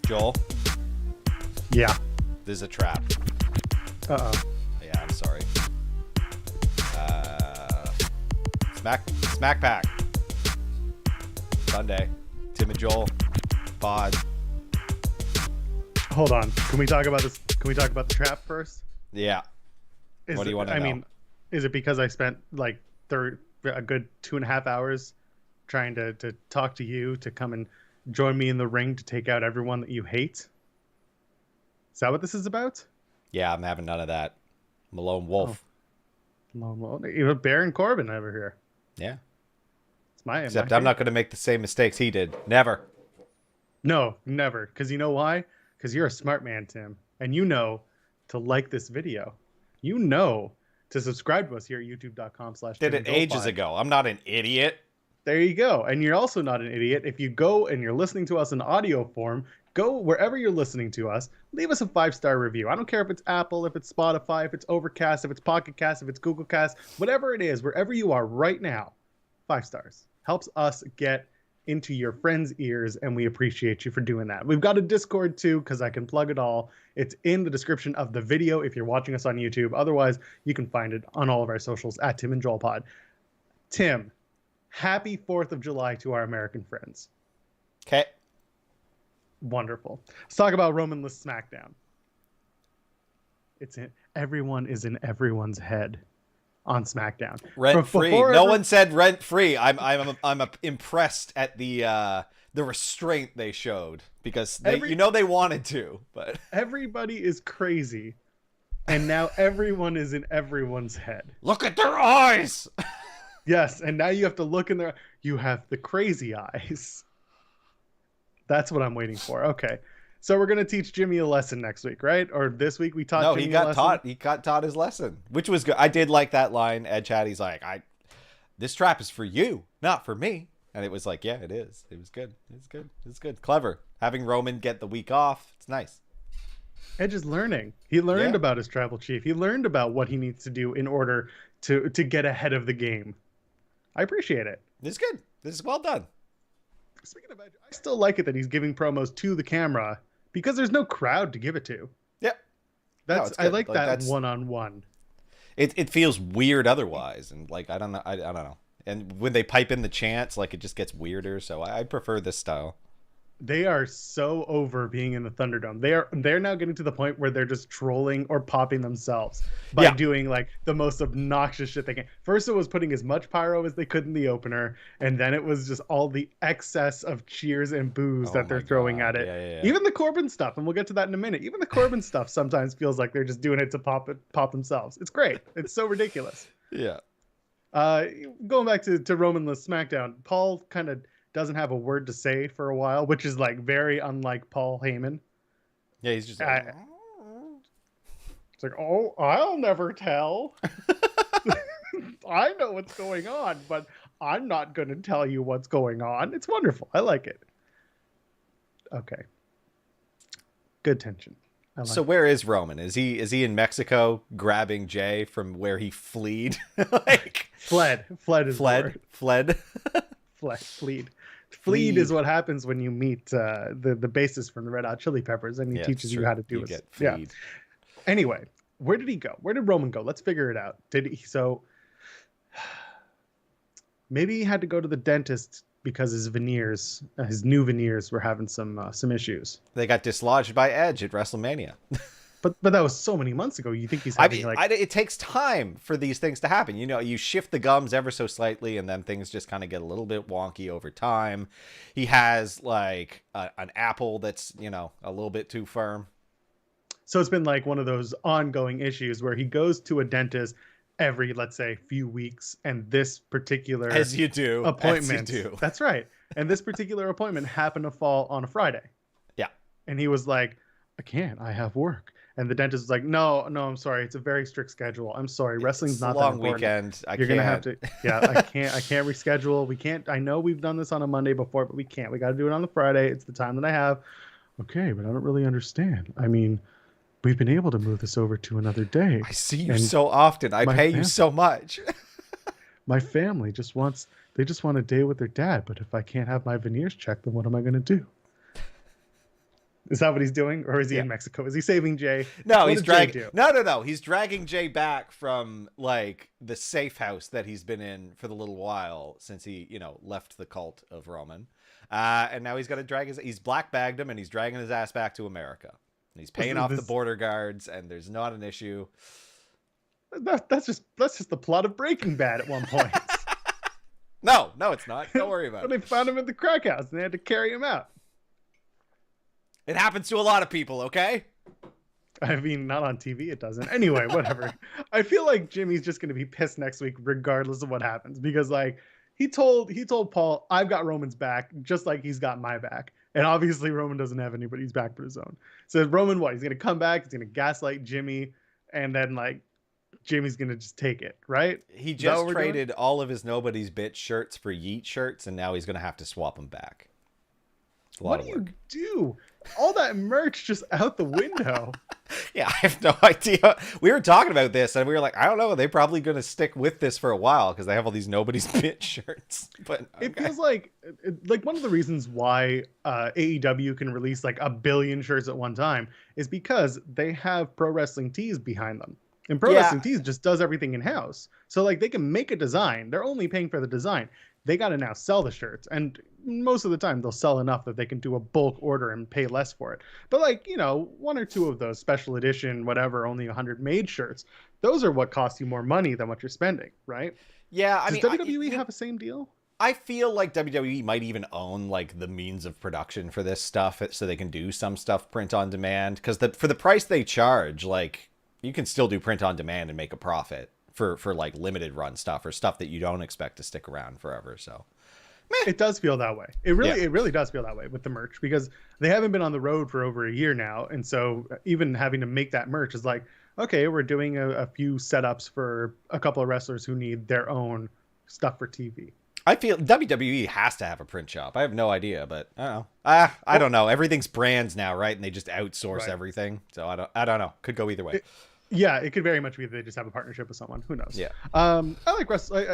Joel, Yeah. this is a trap. Uh-oh. Yeah, I'm sorry. SmackPack. Sunday. Tim and Joel. Pod. Hold on. Can we talk about this? Can we talk about the trap first? Yeah. What do you want to know? I mean, is it because I spent like a good 2.5 hours trying to talk to you to come and join me in the ring to take out everyone that you hate? Is that what this is about? Yeah, I'm having none of that. I'm a lone wolf. Well, even Baron Corbin over here. Yeah. It's my Except I'm not going to make the same mistakes he did. Never. No, never. Because you know why? Because you're a smart man, Tim. And you know to like this video. You know to subscribe to us here at youtube.com/. Did it ages ago. I'm not an idiot. There you go. And you're also not an idiot. If you go and you're listening to us in audio form, go wherever you're listening to us, leave us a 5-star review. I don't care if it's Apple, if it's Spotify, if it's Overcast, if it's Pocket Cast, if it's Google Cast, whatever it is, wherever you are right now, 5 stars. Helps us get into your friends' ears, and we appreciate you for doing that. We've got a Discord too, because I can plug it all. It's in the description of the video if you're watching us on YouTube. Otherwise, you can find it on all of our socials at Tim and Joel Pod. Tim, happy 4th of July to our American friends. Okay. Wonderful. Let's talk about Roman-less SmackDown. Everyone is in everyone's head on SmackDown. Rent free. No one said rent free. I'm impressed at the restraint they showed because they wanted to, but everybody is crazy, and now everyone is in everyone's head. Look at their eyes. Yes, and now you have to look in there. You have the crazy eyes. That's what I'm waiting for. Okay. So we're going to teach Jimmy a lesson next week, right? Or this week we taught Jimmy a lesson? He got taught his lesson, which was good. I did like that line. Edge had, he's like, this trap is for you, not for me. And it was like, yeah, it is. It was good. It's good. Clever. Having Roman get the week off. It's nice. Edge is learning. He learned about his tribal chief. He learned about what he needs to do in order to get ahead of the game. I appreciate it. This is good. This is well done. Speaking of Edge, I still like it that he's giving promos to the camera because there's no crowd to give it to. Yep. I like that one-on-one. It feels weird otherwise, and like I don't know. And when they pipe in the chants, like it just gets weirder. So I prefer this style. They are so over being in the Thunderdome. They're now getting to the point where they're just trolling or popping themselves by doing like the most obnoxious shit they can. First, it was putting as much pyro as they could in the opener, and then it was just all the excess of cheers and boos that they're throwing at it. Yeah. Even the Corbin stuff, and we'll get to that in a minute. Even the Corbin stuff sometimes feels like they're just doing it to pop themselves. It's great. It's so ridiculous. Yeah. Going back to Roman-less SmackDown, Paul kind of doesn't have a word to say for a while, which is like very unlike Paul Heyman. Yeah, he's just like, it's like, oh, I'll never tell. I know what's going on, but I'm not going to tell you what's going on. It's wonderful. I like it. Okay. Good tension. So where is Roman? Is he in Mexico grabbing Jay from where he fled? Fled is what happens when you meet the bassist from the Red Hot Chili Peppers, and he teaches you how to do it. Yeah. Anyway, where did he go? Where did Roman go? Let's figure it out. Maybe he had to go to the dentist because his new veneers were having some issues. They got dislodged by Edge at WrestleMania. But that was so many months ago. You think he's having it takes time for these things to happen. You know, you shift the gums ever so slightly, and then things just kind of get a little bit wonky over time. He has like an apple that's, a little bit too firm. So it's been like one of those ongoing issues where he goes to a dentist every, let's say, few weeks, and this particular appointment. That's right. And this particular appointment happened to fall on a Friday. Yeah. And he was like, I can't. I have work. And the dentist was like, no, I'm sorry. It's a very strict schedule. I'm sorry. Wrestling's not that important. Weekend. You're going to have to. Yeah, I can't reschedule. We can't. I know we've done this on a Monday before, but we can't. We got to do it on the Friday. It's the time that I have. Okay, but I don't really understand. I mean, we've been able to move this over to another day. I see you so often. I pay you so much. My family just want a day with their dad. But if I can't have my veneers checked, then what am I going to do? Is that what he's doing, or is he in Mexico? Is he saving Jay? No, he's dragging. No. He's dragging Jay back from like the safe house that he's been in for the little while since he, left the cult of Roman, and now he's got to drag he's black bagged him, and he's dragging his ass back to America. And he's paying off the border guards, and there's not an issue. That's just the plot of Breaking Bad at one point. No, it's not. Don't worry about it. They found him at the crack house, and they had to carry him out. It happens to a lot of people, okay? I mean, not on TV, it doesn't. Anyway, whatever. I feel like Jimmy's just going to be pissed next week, regardless of what happens, because like he told Paul, "I've got Roman's back, just like he's got my back." And obviously, Roman doesn't have anybody's back but his own. So Roman, what? He's going to come back. He's going to gaslight Jimmy, and then like Jimmy's going to just take it, right? He just traded all of his Nobody's Bitch shirts for Yeet shirts, and now he's going to have to swap them back. What do you do? All that merch just out the window. Yeah, I have no idea. We were talking about this, and we were like, I don't know. They're probably going to stick with this for a while because they have all these Nobody's Bitch shirts. But okay. It feels like one of the reasons why AEW can release like 1 billion shirts at one time is because they have Pro Wrestling Tees behind them. And Pro Wrestling Tees just does everything in-house. So like they can make a design. They're only paying for the design. They got to now sell the shirts. And most of the time they'll sell enough that they can do a bulk order and pay less for it. But like, 1 or 2 of those special edition, whatever, only 100 made shirts, those are what cost you more money than what you're spending, right? Yeah. Does WWE have the same deal? I feel like WWE might even own like the means of production for this stuff so they can do some stuff print on demand. Because for the price they charge, like you can still do print on demand and make a profit for like limited run stuff or stuff that you don't expect to stick around forever. So it does feel that way. It really does feel that way with the merch because they haven't been on the road for over a year now. And so even having to make that merch is like, okay, we're doing a few setups for a couple of wrestlers who need their own stuff for TV. I feel WWE has to have a print shop. I have no idea, but I don't know. I don't know. Everything's brands now, right? And they just outsource everything. So I don't know. Could go either way. Yeah, it could very much be that they just have a partnership with someone. Who knows? Yeah. I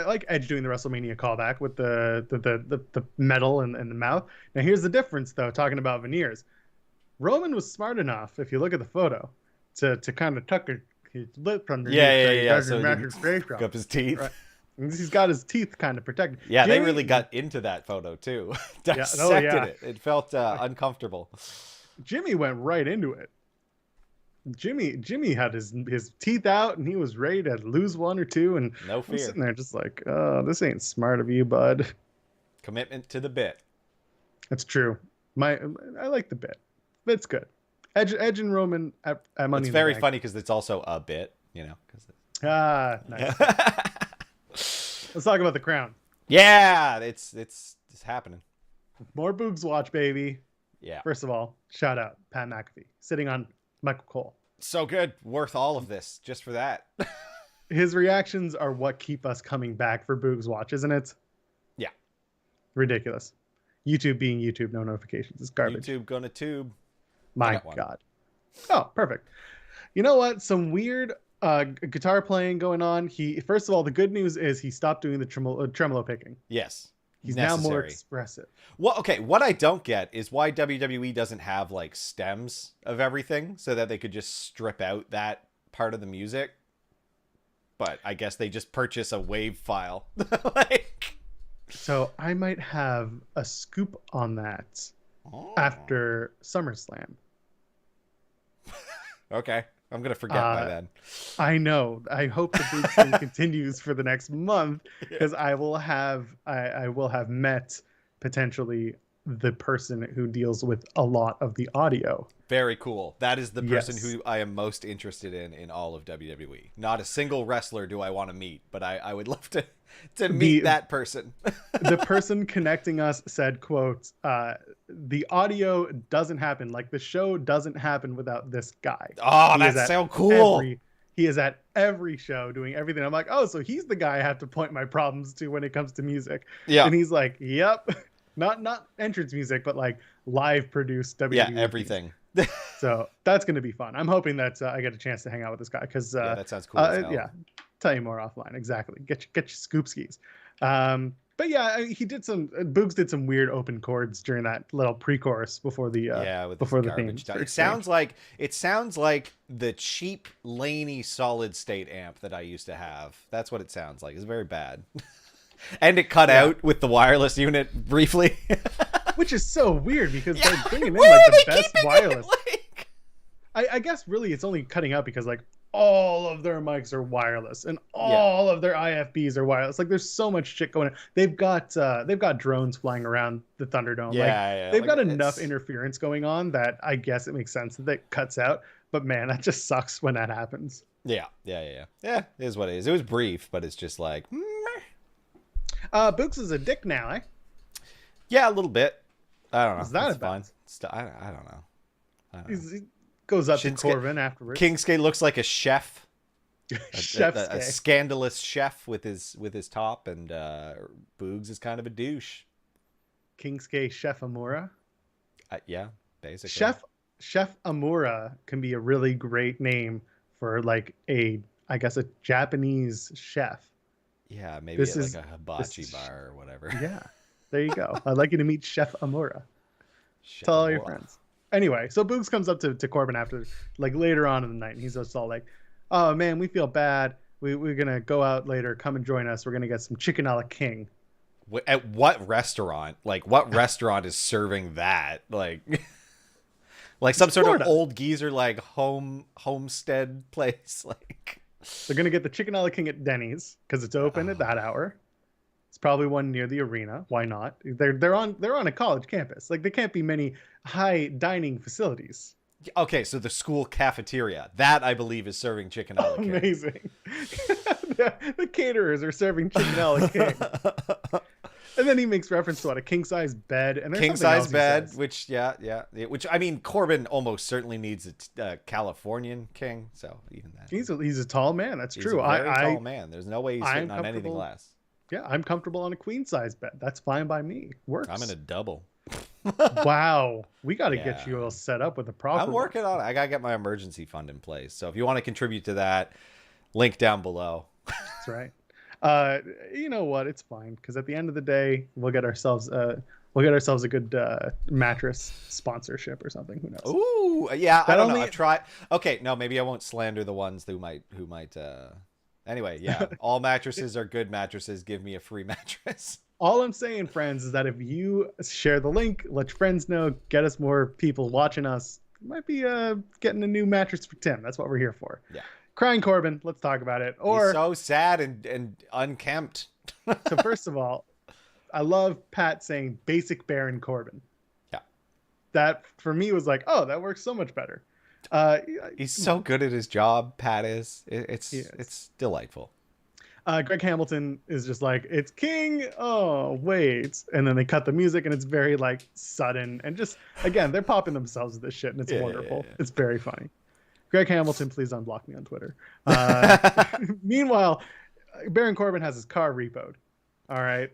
like Edge doing the WrestleMania callback with the metal and the mouth. Now here's the difference, though. Talking about veneers, Roman was smart enough, if you look at the photo, to kind of tuck his lip underneath. Yeah. So he up his teeth. Right. He's got his teeth kind of protected. Yeah, they really got into that photo too. Dissected it. It felt uncomfortable. Jimmy went right into it. Jimmy had his teeth out and he was ready to lose 1 or 2 and no fear. I'm sitting there just like, oh, this ain't smart of you, bud. Commitment to the bit. That's true. I like the bit. It's good. Edge and Roman at Money. It's very funny because it's also a bit, nice. Let's talk about the Crown. Yeah, it's happening. More Boogs Watch, baby. Yeah. First of all, shout out Pat McAfee sitting on Michael Cole. So good. Worth all of this just for that. His reactions are what keep us coming back for Boogs Watch, isn't it? Yeah. Ridiculous. YouTube being YouTube, no notifications. It's garbage. YouTube gonna tube. My God. Oh, perfect. You know what? Some weird guitar playing going on. First of all, the good news is he stopped doing the tremolo picking. Yes. He's now more expressive. Well, okay, what I don't get is why WWE doesn't have like stems of everything so that they could just strip out that part of the music. But I guess they just purchase a wave file. So I might have a scoop on that after SummerSlam. Okay. I'm going to forget by then. I know. I hope the big thing continues for the next month because I will have met potentially the person who deals with a lot of the audio. Very cool. That is the person who I am most interested in all of WWE. Not a single wrestler do I want to meet, but I would love to meet that person. The person connecting us said, quote, the audio doesn't happen. Like the show doesn't happen without this guy. Oh, that's so cool. He is at every show doing everything. I'm like, oh, so he's the guy I have to point my problems to when it comes to music. Yeah. And he's like, yep. Not entrance music, but like live produced WWE. Yeah, everything. So that's going to be fun. I'm hoping that I get a chance to hang out with this guy because that sounds cool. Yeah, tell you more offline. Exactly. Get your scoop skis. But But yeah, he did some. Boogs did some weird open chords during that little pre-chorus before the with before this the theme. garbage stuff. It sounds like the cheap Laney solid state amp that I used to have. That's what it sounds like. It's very bad. And it cut out with the wireless unit briefly. Which is so weird because they're bringing in like the best wireless. I guess really it's only cutting out because like all of their mics are wireless and all of their IFBs are wireless. Like there's so much shit going on. They've got drones flying around the Thunderdome. They've got enough interference going on that I guess it makes sense that it cuts out. But man, that just sucks when that happens. Yeah. Yeah, it is what it is. It was brief, but it's just like Books is a dick now, eh? Yeah, a little bit. I don't know. Is that it's fun? I don't know. He goes up to Corbin afterwards. Kingsuke looks like a chef. A scandalous chef with his top, and Boogs is kind of a douche. Kingsuke Chef Amura. Yeah, basically. Chef Amura can be a really great name for like a Japanese chef. Yeah, maybe like a hibachi bar or whatever. Yeah, there you go. I'd like you to meet Chef Amura. Tell all your friends. Anyway, so Boogs comes up to Corbin after, like later on in the night, and he's just all like, "Oh man, we feel bad. We're gonna go out later. Come and join us. We're gonna get some chicken a la king." At what restaurant? Like, what restaurant is serving that? Like, like some sort of old geezer like homestead place, like. They're gonna get the chicken a la king at Denny's because it's open at that hour. It's probably one near the arena. Why not? They're on a college campus. Like there can't be many high dining facilities. Okay, so the school cafeteria that I believe is serving chicken a la king. Amazing. the caterers are serving chicken a la king. And then he makes reference to a king size bed and king size bed, which which I mean Corbin almost certainly needs a Californian king, so even that he's a tall man. That's true. He's a very tall man. There's no way he's sitting on anything less. Yeah, I'm comfortable on a queen size bed. That's fine by me. Works. I'm in a double. Wow, we got to get you all set up with a proper. I'm working on it. I gotta get my emergency fund in place. So if you want to contribute to that, link down below. That's right. You know what? It's fine because at the end of the day, we'll get ourselves a good mattress sponsorship or something. Who knows? Ooh, yeah. I don't know. I've tried. Okay, no, maybe I won't slander the ones who might. Anyway, yeah. All mattresses are good mattresses. Give me a free mattress. All I'm saying, friends, is that if you share the link, let your friends know, get us more people watching us, might be getting a new mattress for Tim. That's what we're here for. Yeah. Crying Corbin, let's talk about it. He's so sad and unkempt. So first of all, I love Pat saying basic Baron Corbin. Yeah. That for me was like, oh, that works so much better. He's so good at his job, Pat is. It's delightful. Greg Hamilton is just like, it's King. Oh, wait. And then they cut the music and it's very like sudden. And just, again, they're popping themselves with this shit and it's wonderful. Yeah. It's very funny. Greg Hamilton, please unblock me on Twitter. Meanwhile, Baron Corbin has his car repoed. All right.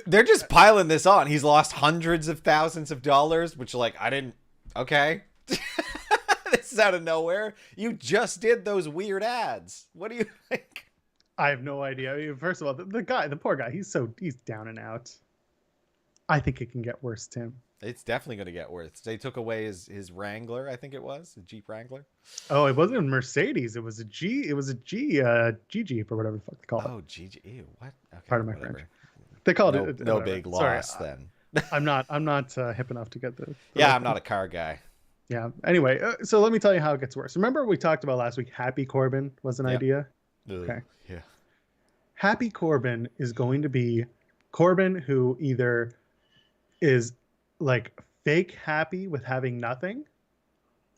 They're just piling this on. He's lost hundreds of thousands of dollars, which like, okay. This is out of nowhere. You just did those weird ads. What do you think? I have no idea. I mean, first of all, the poor guy, he's down and out. I think it can get worse, Tim. It's definitely going to get worse. They took away his Wrangler, I think it was, a Jeep Wrangler. Oh, it wasn't a Mercedes. It was a G. It was a G Jeep or whatever the fuck they call it. Oh, GG. Ew, what? Okay, pardon my French. They called it. No big loss then. I'm not hip enough to get the. Yeah, I'm not a car guy. Yeah. Anyway, so let me tell you how it gets worse. Remember we talked about last week? Happy Corbin was an idea. Okay. Yeah. Happy Corbin is going to be Corbin who either is like fake happy with having nothing,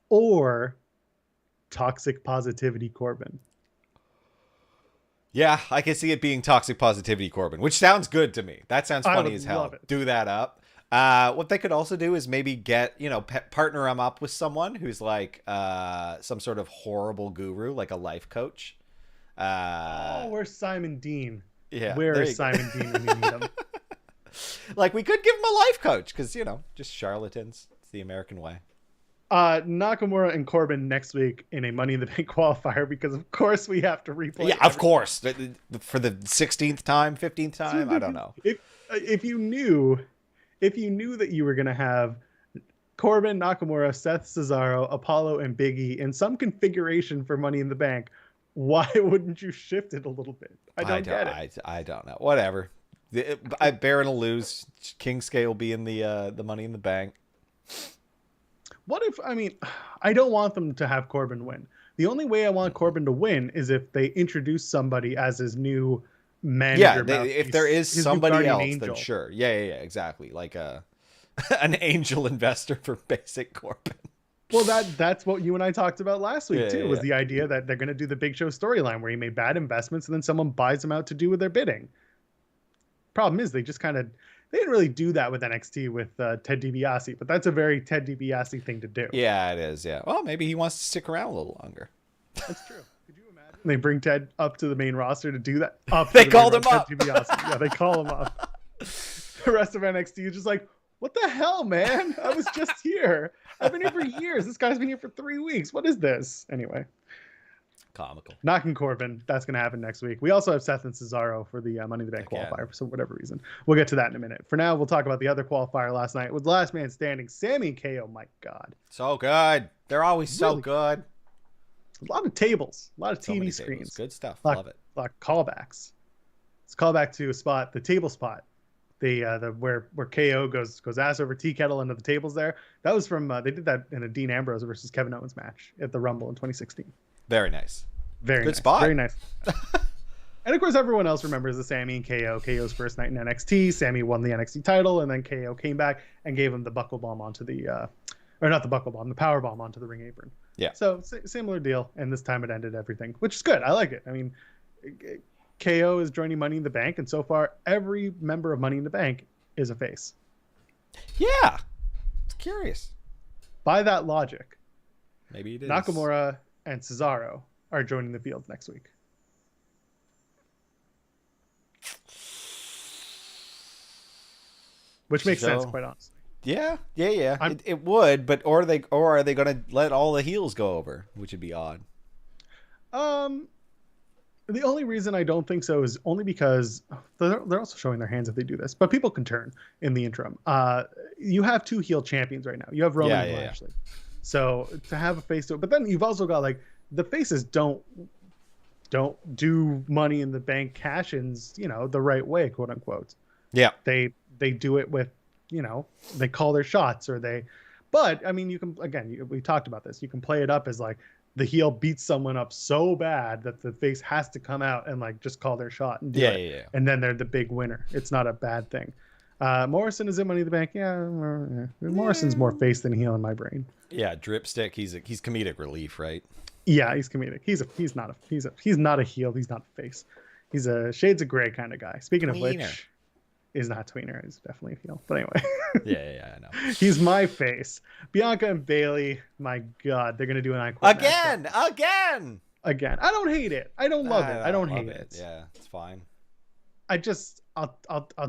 or toxic positivity Corbin. Yeah, I can see it being toxic positivity Corbin, which sounds good to me. That sounds funny as hell. Do that up. What they could also do is maybe get, partner him up with someone who's like some sort of horrible guru, like a life coach. Where's Simon Dean? Yeah. Where is Simon Dean when you need him? Like, we could give him a life coach because, just charlatans. It's the American way. Nakamura and Corbin next week in a Money in the Bank qualifier, because of course we have to replay. Yeah, of course. For the 16th time, 15th time, I don't know. If you knew that you were gonna have Corbin, Nakamura, Seth, Cesaro, Apollo, and Big E in some configuration for Money in the Bank, why wouldn't you shift it a little bit? I don't get it. I don't know. Whatever. Baron will lose. Kingsuke will be in the Money in the Bank. What if, I mean, I don't want them to have Corbin win. The only way I want Corbin to win is if they introduce somebody as his new manager. Yeah, if there is somebody else, then sure. Yeah, exactly. Like an angel investor for basic Corbin. Well, that's what you and I talked about last week too. Was the idea that they're going to do the Big Show storyline where he made bad investments and then someone buys him out to do with their bidding. Problem is, they didn't really do that with NXT with Ted DiBiase, but that's a very Ted DiBiase thing to do. Yeah, it is. Yeah. Well, maybe he wants to stick around a little longer. That's true. Could you imagine? They bring Ted up to the main roster to do that. They called him up. Yeah, they call him up. The rest of NXT is just like, what the hell, man? I was just here. I've been here for years. This guy's been here for 3 weeks. What is this? Anyway. Comical. Knocking Corbin. That's going to happen next week. We also have Seth and Cesaro for the Money in the Bank qualifier for whatever reason. We'll get to that in a minute. For now, we'll talk about the other qualifier last night with Last Man Standing, Sammy and KO. My God. So good. They're always so good. A lot of tables. A lot of TV screens. Good stuff. Love it. A lot of callbacks. It's a callback to a spot, the table spot. Where KO goes ass over tea kettle into the tables there. That was from they did that in a Dean Ambrose versus Kevin Owens match at the Rumble in 2016. Very nice. Very good nice. Spot. Very nice. And of course, everyone else remembers the Sammy and KO. KO's first night in NXT. Sammy won the NXT title, and then KO came back and gave him the buckle bomb onto the, or not the buckle bomb, the power bomb onto the ring apron. Yeah. So similar deal, and this time it ended everything, which is good. I like it. I mean, KO is joining Money in the Bank, and so far every member of Money in the Bank is a face. Yeah. It's curious. By that logic, maybe it is. Nakamura and Cesaro are joining the field next week. Which makes sense, quite honestly. Yeah. It would, but or are they going to let all the heels go over, which would be odd. The only reason I don't think so is only because they're also showing their hands if they do this, but people can turn in the interim. You have 2 heel champions right now. You have Roman and Lashley. So to have a face to it, but then you've also got like the faces don't do Money in the Bank cash-ins, the right way, quote unquote. Yeah. They do it with, they call their shots but I mean, you can, again, we talked about this. You can play it up as like the heel beats someone up so bad that the face has to come out and like just call their shot and do it. Yeah. And then they're the big winner. It's not a bad thing. Morrison is in Money in the Bank. Yeah. Morrison's more face than heel in my brain. Yeah. Dripstick. He's comedic relief, right? Yeah, he's comedic. He's not a heel. He's not a face. He's a shades of gray kind of guy. Speaking of which, is not tweener. He's definitely a heel. But anyway. Yeah, I know. He's my face. Bianca and Bailey. My God, they're gonna do an again. I don't hate it. I don't love it. I don't hate it. Yeah, it's fine. I'll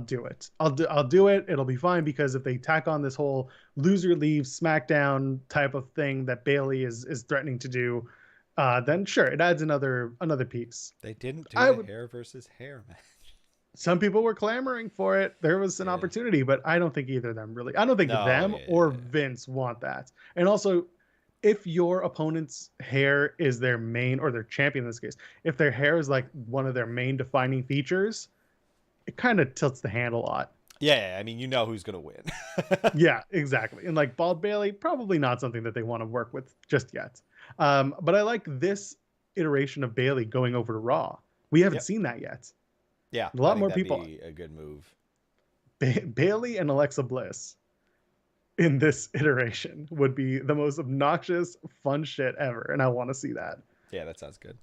do it. I'll do it. It'll be fine, because if they tack on this whole loser leaves SmackDown type of thing that Bailey is threatening to do, then sure, it adds another piece. They didn't do a hair versus hair match. Some people were clamoring for it. There was an opportunity, but I don't think either of them really. I don't think them or Vince want that. And also, if your opponent's hair is their main, or their champion in this case, if their hair is like one of their main defining features, it kind of tilts the hand a lot. Yeah, I mean, who's going to win. Yeah, exactly. And like Bald Bailey, probably not something that they want to work with just yet. But I like this iteration of Bailey going over to Raw. We haven't seen that yet. Yeah, a lot more people. Be a good move. Bailey and Alexa Bliss in this iteration would be the most obnoxious, fun shit ever, and I want to see that. Yeah, that sounds good.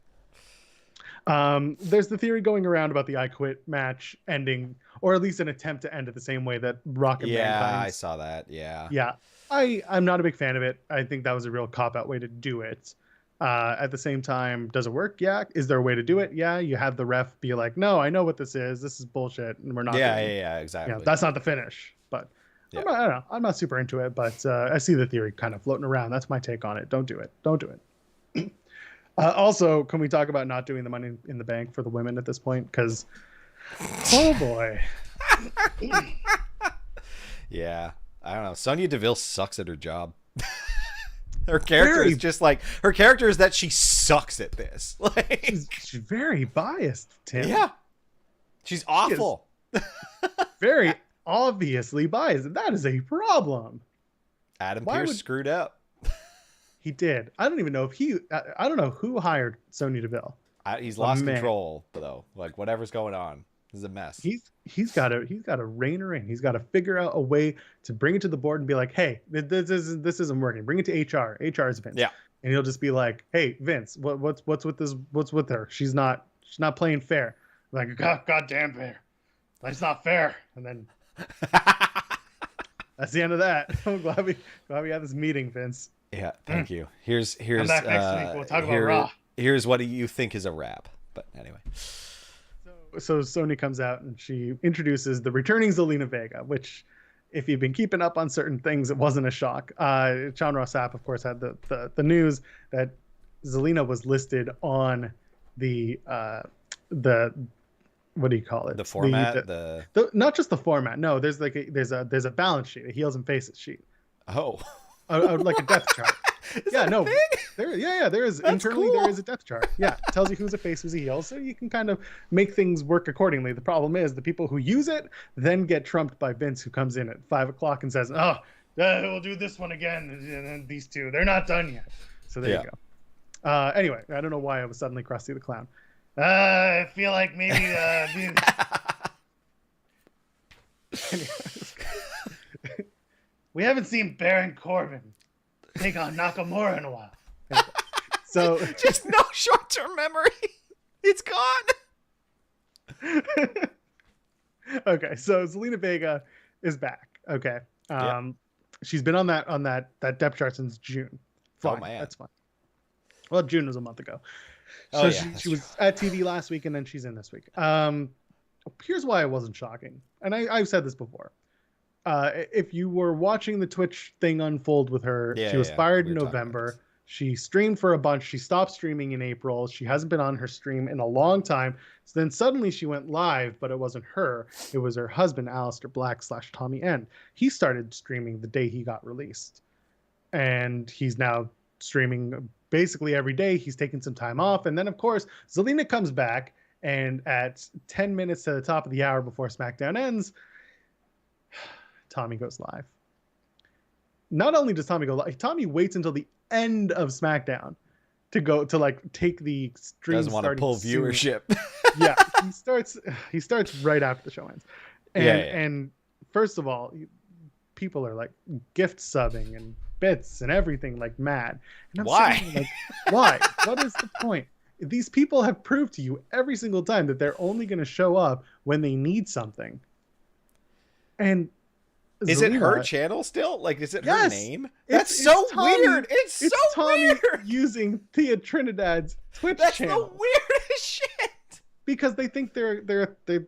There's the theory going around about the I Quit match ending, or at least an attempt to end it the same way that Rock and Mankind. I saw that. Yeah. I'm not a big fan of it. I think that was a real cop-out way to do it. At the same time, does it work? Yeah. Is there a way to do it? Yeah. You have the ref be like, no, I know what this is. This is bullshit, and we're not. Yeah, exactly. That's not the finish. But Yeah. I don't know. I'm not super into it, but I see the theory kind of floating around. That's my take on it. Don't do it. Don't do it. Also, can we talk about not doing the Money in the Bank for the women at this point? Because, oh boy. Yeah. I don't know. Sonya Deville sucks at her job. Her character is just like, her character is that she sucks at this. Like, she's very biased, Tim. Yeah. She's awful. She very obviously biased. That is a problem. Adam Pearce screwed up. He did. I don't even know if I don't know who hired Sonya Deville. He's lost control, though. Like, whatever's going on. This is a mess. He's got to rein her in. He's got to figure out a way to bring it to the board and be like, hey, this isn't working. Bring it to HR. HR is Vince. Yeah. And he'll just be like, hey, Vince, what's with this? What's with her? She's not playing fair. Like, God damn fair. That's not fair. And then that's the end of that. I'm glad we had this meeting, Vince. Yeah, thank you. Here's come back next week. We'll talk about Raw. Here's what you think is a wrap. But anyway. So Sonya comes out and she introduces the returning Zelina Vega, which, if you've been keeping up on certain things, it wasn't a shock. Sean Ross Sapp, of course, had the news that Zelina was listed on the what do you call it? The format, the not just the format. No, there's there's a balance sheet, a heels and faces sheet. Oh, like a depth chart. There is. That's internally cool. There is a depth chart. Yeah, it tells you who's a face, who's a heel, so you can kind of make things work accordingly. The problem is the people who use it then get trumped by Vince, who comes in at 5 o'clock and says, "Oh, we'll do this one again, and then these two, they're not done yet." So there you go. Anyway, I don't know why I was suddenly Krusty the Clown. I feel like maybe. We haven't seen Baron Corbin take on Nakamura in a while. So just no short-term memory. It's gone. Okay, so Zelina Vega is back. Okay, she's been on that depth chart since June. Fine, oh man, that's fine. Well, June was a month ago. So she was at TV last week, and then she's in this week. Here's why it wasn't shocking, and I've said this before. If you were watching the Twitch thing unfold with her, she was fired in November. She streamed for a bunch. She stopped streaming in April. She hasn't been on her stream in a long time. So then suddenly she went live, but it wasn't her. It was her husband, Aleister Black / Tommy End. He started streaming the day he got released. And he's now streaming basically every day. He's taking some time off. And then, of course, Zelina comes back. And at 10 minutes to the top of the hour before SmackDown ends, Tommy goes live. Not only does Tommy go live, Tommy waits until the end of SmackDown to like take the stream. Doesn't want to pull viewership. Yeah, he starts right after the show ends. And first of all, people are like gift subbing and bits and everything like mad. And I'm why? Like, why? What is the point? These people have proved to you every single time that they're only going to show up when they need something. And is Zelina, it her channel still? Like, is it her name? That's it's so Tommy, weird. It's so Tommy weird. Using Thea Trinidad's Twitch channel. That's the weirdest shit. Because they think they're they're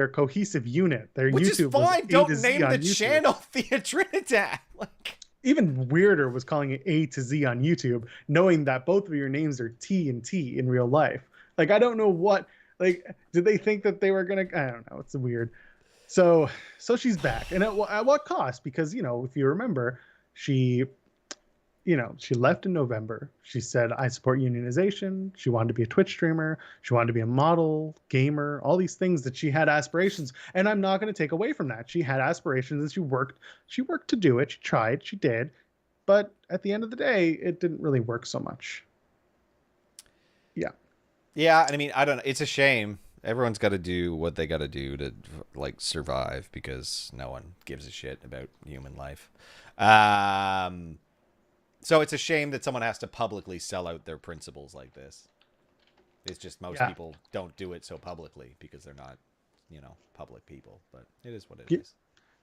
a cohesive unit. Their Which YouTube is fine. Don't name the YouTube. channel Thea Trinidad. Like, even weirder was calling it A to Z on YouTube, knowing that both of your names are T and T in real life. Like, I don't know what. Like, did they think that they were gonna? I don't know. It's weird. So she's back, and at what cost? Because if you remember, she left in November. She said, "I support unionization." She wanted to be a Twitch streamer. She wanted to be a model, gamer, all these things that she had aspirations. And I'm not going to take away from that. She had aspirations, and she worked to do it. She tried. She did. But at the end of the day, it didn't really work so much. Yeah. Yeah, I mean, I don't know. It's a shame. Everyone's got to do what they got to do to like survive, because no one gives a shit about human life. So it's a shame that someone has to publicly sell out their principles like this. It's just most people don't do it so publicly because they're not, public people. But it is what it is.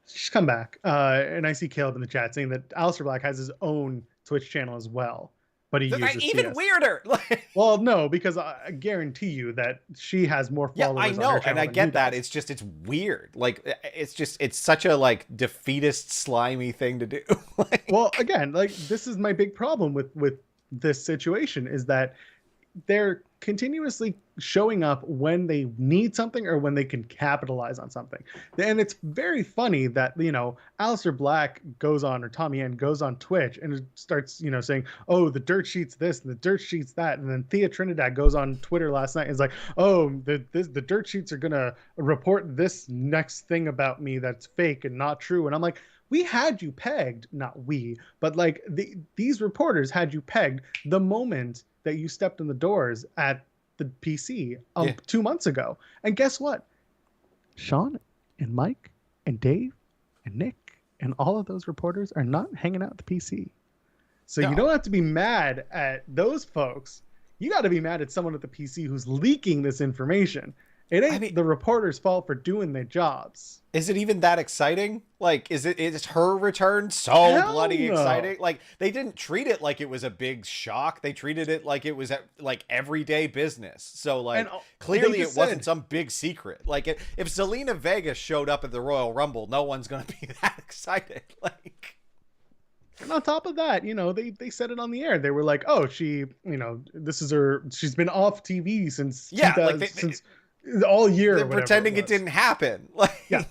She's come back. And I see Caleb in the chat saying that Aleister Black has his own Twitch channel as well. but he uses even CS. weirder. Well, no, because I guarantee you that she has more Yeah, followers I on know, her channel and I than get you that. guys. It's weird. Like, it's such a like defeatist, slimy thing to do. Well, again, like this is my big problem with this situation is that they're continuously showing up when they need something or when they can capitalize on something. And it's very funny that, Aleister Black goes on, or Tommy End goes on Twitch and starts, saying, oh, the dirt sheet's this and the dirt sheet's that. And then Thea Trinidad goes on Twitter last night and is like, oh, the dirt sheets are going to report this next thing about me that's fake and not true. And I'm like, we had you pegged, not we, but like these reporters had you pegged the moment that you stepped in the doors at the PC 2 months ago. And guess what? Sean and Mike and Dave and Nick and all of those reporters are not hanging out at the PC. So you don't have to be mad at those folks. You got to be mad at someone at the PC who's leaking this information. It ain't the reporter's fault for doing their jobs. Is it even that exciting? Like, is her return so bloody exciting? Like, they didn't treat it like it was a big shock. They treated it like it was like everyday business. So like, clearly it wasn't some big secret. Like, if Zelina Vega showed up at the Royal Rumble, no one's gonna be that excited. Like. And on top of that, they said it on the air. They were like, "Oh, she, this is her. She's been off TV since since all year." They're pretending it didn't happen. Like, yeah.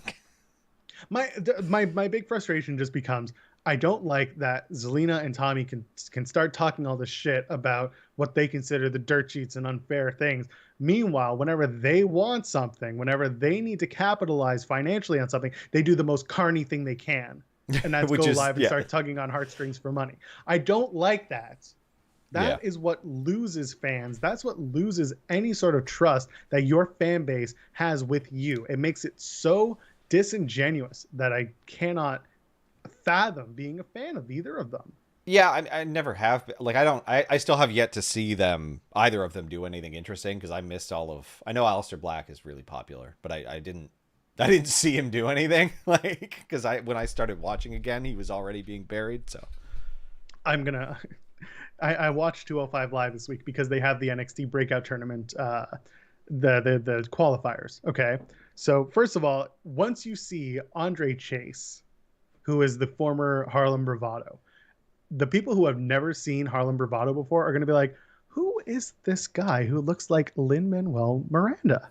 My big frustration just becomes I don't like that Zelina and Tommy can start talking all this shit about what they consider the dirt sheets and unfair things. Meanwhile, whenever they want something, whenever they need to capitalize financially on something, they do the most carny thing they can. And that's go live and start tugging on heartstrings for money. I don't like that. That is what loses fans. That's what loses any sort of trust that your fan base has with you. It makes it so disingenuous that I cannot fathom being a fan of either of them. Yeah, I never have been. Like, I still have yet to see either of them do anything interesting because I missed I know Aleister Black is really popular, but I didn't see him do anything, like, because when I started watching again, he was already being buried. So I watched 205 Live this week because they have the NXT Breakout Tournament, the qualifiers. Okay, so first of all, once you see Andre Chase, who is the former Harlem Bravado, the people who have never seen Harlem Bravado before are going to be like, who is this guy who looks like Lin-Manuel Miranda?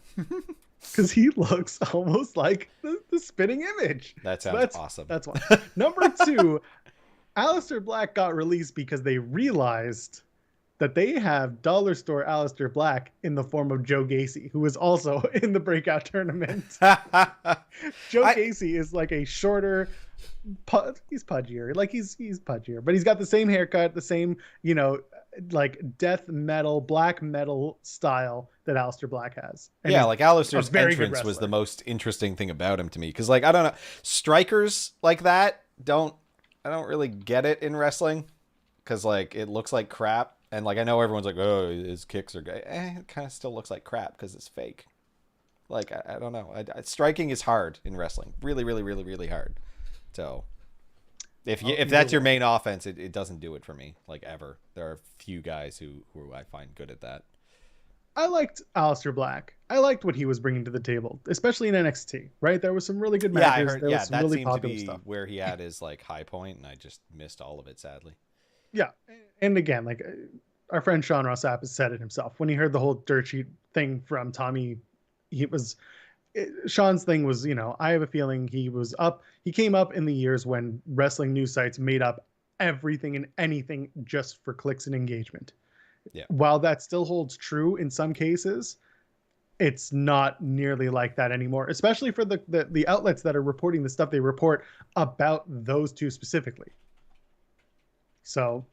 Because he looks almost like the spitting image. That sounds awesome. That's one. Number two, Aleister Black got released because they realized that they have dollar store Aleister Black in the form of Joe Gacy, who is also in the breakout tournament. Joe Gacy is like a shorter, he's pudgier. Like he's pudgier, but he's got the same haircut, the same, like death metal, black metal style that Aleister Black has. And like Aleister's entrance was the most interesting thing about him to me. Because like, I don't know, strikers like that I don't really get it in wrestling. Because like, it looks like crap. And like, I know everyone's like, oh, his kicks are good. It kind of still looks like crap because it's fake. Like, I don't know. Striking is hard in wrestling. Really, really, really, really hard. So if that's your main offense, it doesn't do it for me, like, ever. There are few guys who I find good at that. I liked Aleister Black. I liked what he was bringing to the table, especially in NXT, right? There was some really good matches. Yeah, I heard, there was some that really seemed to popular be stuff. where he had his like high point, and I just missed all of it, sadly. Yeah, and again, like our friend Sean Ross Sapp has said it himself. When he heard the whole dirt sheet thing from Tommy, Sean's thing was, I have a feeling he came up in the years when wrestling news sites made up everything and anything just for clicks and engagement. Yeah. While that still holds true in some cases, it's not nearly like that anymore, especially for the outlets that are reporting the stuff they report about those two specifically. So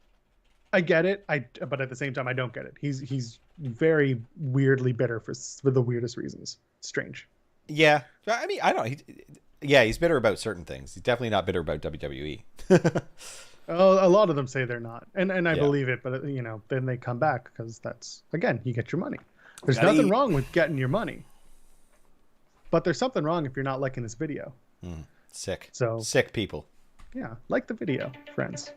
I get it. But at the same time, I don't get it. He's very weirdly bitter for the weirdest reasons. Strange. Yeah. I mean, I don't know. He's bitter about certain things. He's definitely not bitter about WWE. Oh, a lot of them say they're not. And I believe it, but then they come back because that's, again, you get your money. There's nothing wrong with getting your money. But there's something wrong if you're not liking this video. Sick. So sick people. Yeah, like the video, friends.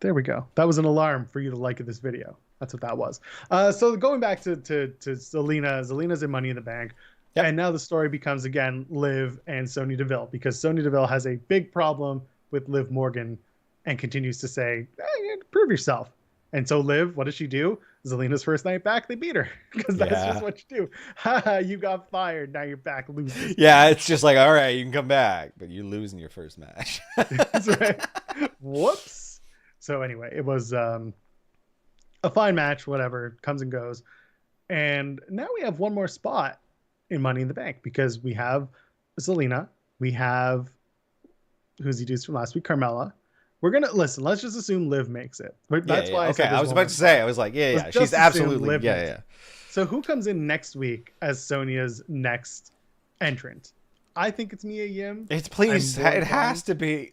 There we go. That was an alarm for you to like this video. That's what that was. So going back to Zelina. Zelina's in Money in the Bank. Yep. And now the story becomes, again, Liv and Sonya Deville, because Sonya Deville has a big problem with Liv Morgan and continues to say, hey, prove yourself. And so Liv, what does she do? Zelina's first night back, they beat her, because that's just what you do. Ha, you got fired. Now you're back losing. Yeah, it's just like, all right, you can come back, but you lose in your first match. That's right. Whoops. So anyway, it was a fine match, whatever, comes and goes. And now we have one more spot in Money in the Bank, because we have Zelina, we have who's he dudes from last week, Carmella. We're gonna listen. Let's just assume Liv makes it. That's why. Okay, I was about to say. I was like, yeah, she's absolutely, yeah. So who comes in next week as Sonya's next entrant? I think it's Mia Yim. It has to be.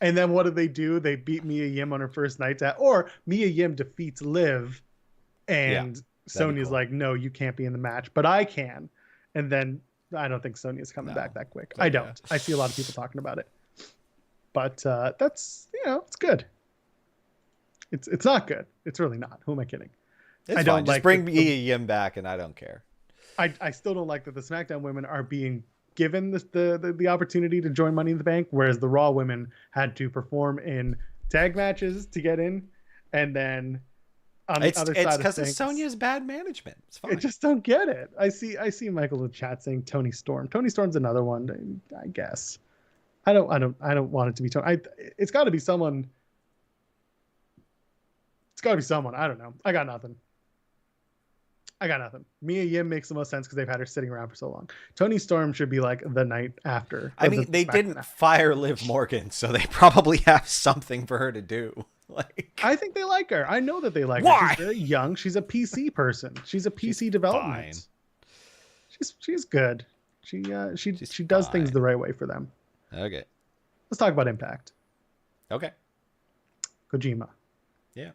And then what do? They beat Mia Yim on her first night, or Mia Yim defeats Liv, and Sonya's like, no, you can't be in the match, but I can. And then I don't think Sonya's coming back that quick. I don't. I see a lot of people talking about it. But that's, it's good. It's not good. It's really not. Who am I kidding? It's fine. Just like bring Mia Yim back, and I don't care. I still don't like that the SmackDown women are being given the opportunity to join Money in the Bank, whereas the Raw women had to perform in tag matches to get in, and then on the other side, it's because of Sonya's bad management. It's fine. I just don't get it. I see Michael in the chat saying Tony Storm. Tony Storm's another one, I guess. I don't want it to be Tony. It's got to be someone. It's got to be someone. I don't know. I got nothing. Mia Yim makes the most sense because they've had her sitting around for so long. Tony Storm should be like the night after. I mean, they didn't fire Liv Morgan, so they probably have something for her to do. I think they like her. I know that they like her. She's very young. She's a PC person. She's a PC development. Fine. She's good. She does things the right way for them. Okay. Let's talk about Impact. Okay. Kojima. Yeah.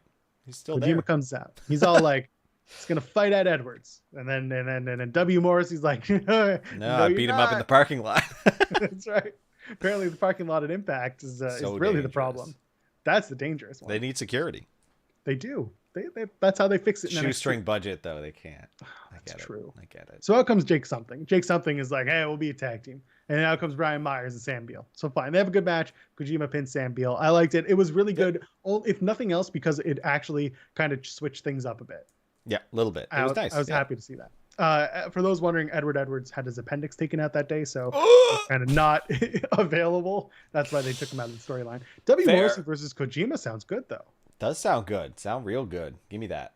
He's still there. Kojima comes out. He's all like, he's gonna fight Ed Edwards, and then W. Morris. He's like, no, I beat him up in the parking lot. That's right. Apparently, the parking lot at Impact is really the problem. That's the dangerous one. They need security. They do. That's how they fix it. Shoestring budget, though. They can't. That's true. I get it. So out comes Jake Something. Jake Something is like, hey, we'll be a tag team. And out comes Brian Myers and Sam Beal. So fine. They have a good match. Kojima pins Sam Beal. I liked it. It was really good, if nothing else, because it actually kind of switched things up a bit. Yeah, a little bit. It was nice. I was happy to see that. For those wondering, Edward Edwards had his appendix taken out that day, so he's kind of not available. That's why they took him out of the storyline. Morrison versus Kojima sounds good, though. Does sound good. Sound real good. Give me that.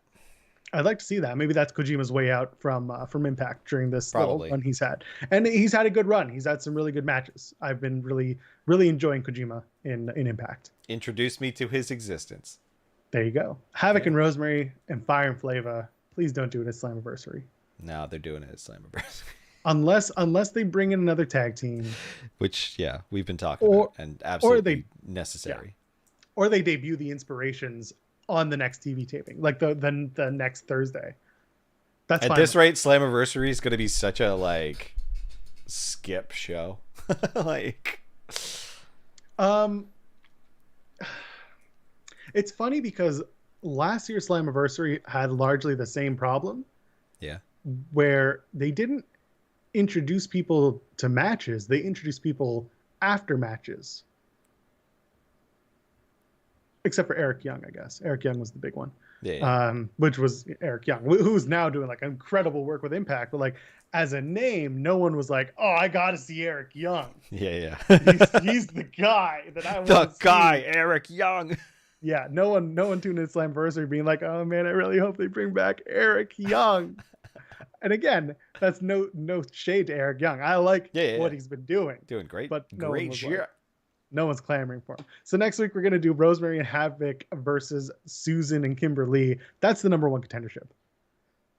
I'd like to see that. Maybe that's Kojima's way out from Impact during this little run he's had. And he's had a good run. He's had some really good matches. I've been really, really enjoying Kojima in Impact. Introduce me to his existence. There you go. Havoc and Rosemary and Fire and Flava. Please don't do it at Slammiversary. No, they're doing it at Slammiversary. Unless they bring in another tag team. Which, we've been talking about. And absolutely necessary. Yeah. Or they debut the Inspirations on the next TV taping, like the next Thursday. That's at this rate, Slammiversary is going to be such a skip show. It's funny because last year's Slammiversary had largely the same problem. Yeah. Where they didn't introduce people to matches, they introduced people after matches. Except for Eric Young, I guess. Eric Young was the big one. Yeah. Which was Eric Young, who's now doing incredible work with Impact. But as a name, no one was like, "Oh, I got to see Eric Young." Yeah. He's the guy that I want to see. The guy, Eric Young. Yeah, no one tuned in Slammiversary being like, "Oh man, I really hope they bring back Eric Young." And again, that's no shade to Eric Young. I like what he's been doing. Doing great. But great shit. No one's clamoring for him. So next week we're going to do Rosemary and Havoc versus Susan and Kimberly. That's the number one contendership.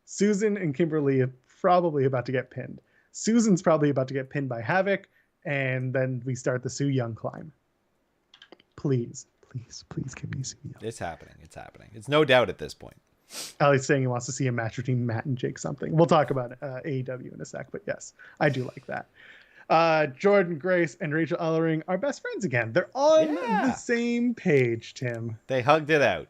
Susan and Kimberly are probably about to get pinned. Susan's probably about to get pinned by Havoc, and then we start the Sue Young climb. Please give me Sue Young. It's happening. It's no doubt at this point. Ali's saying he wants to see a match between Matt and Jake Something. We'll talk about AEW in a sec, but yes, I do like that. Jordan Grace and Rachel Ellering are best friends again. They're on the Yeah. same page, Tim. They hugged it out.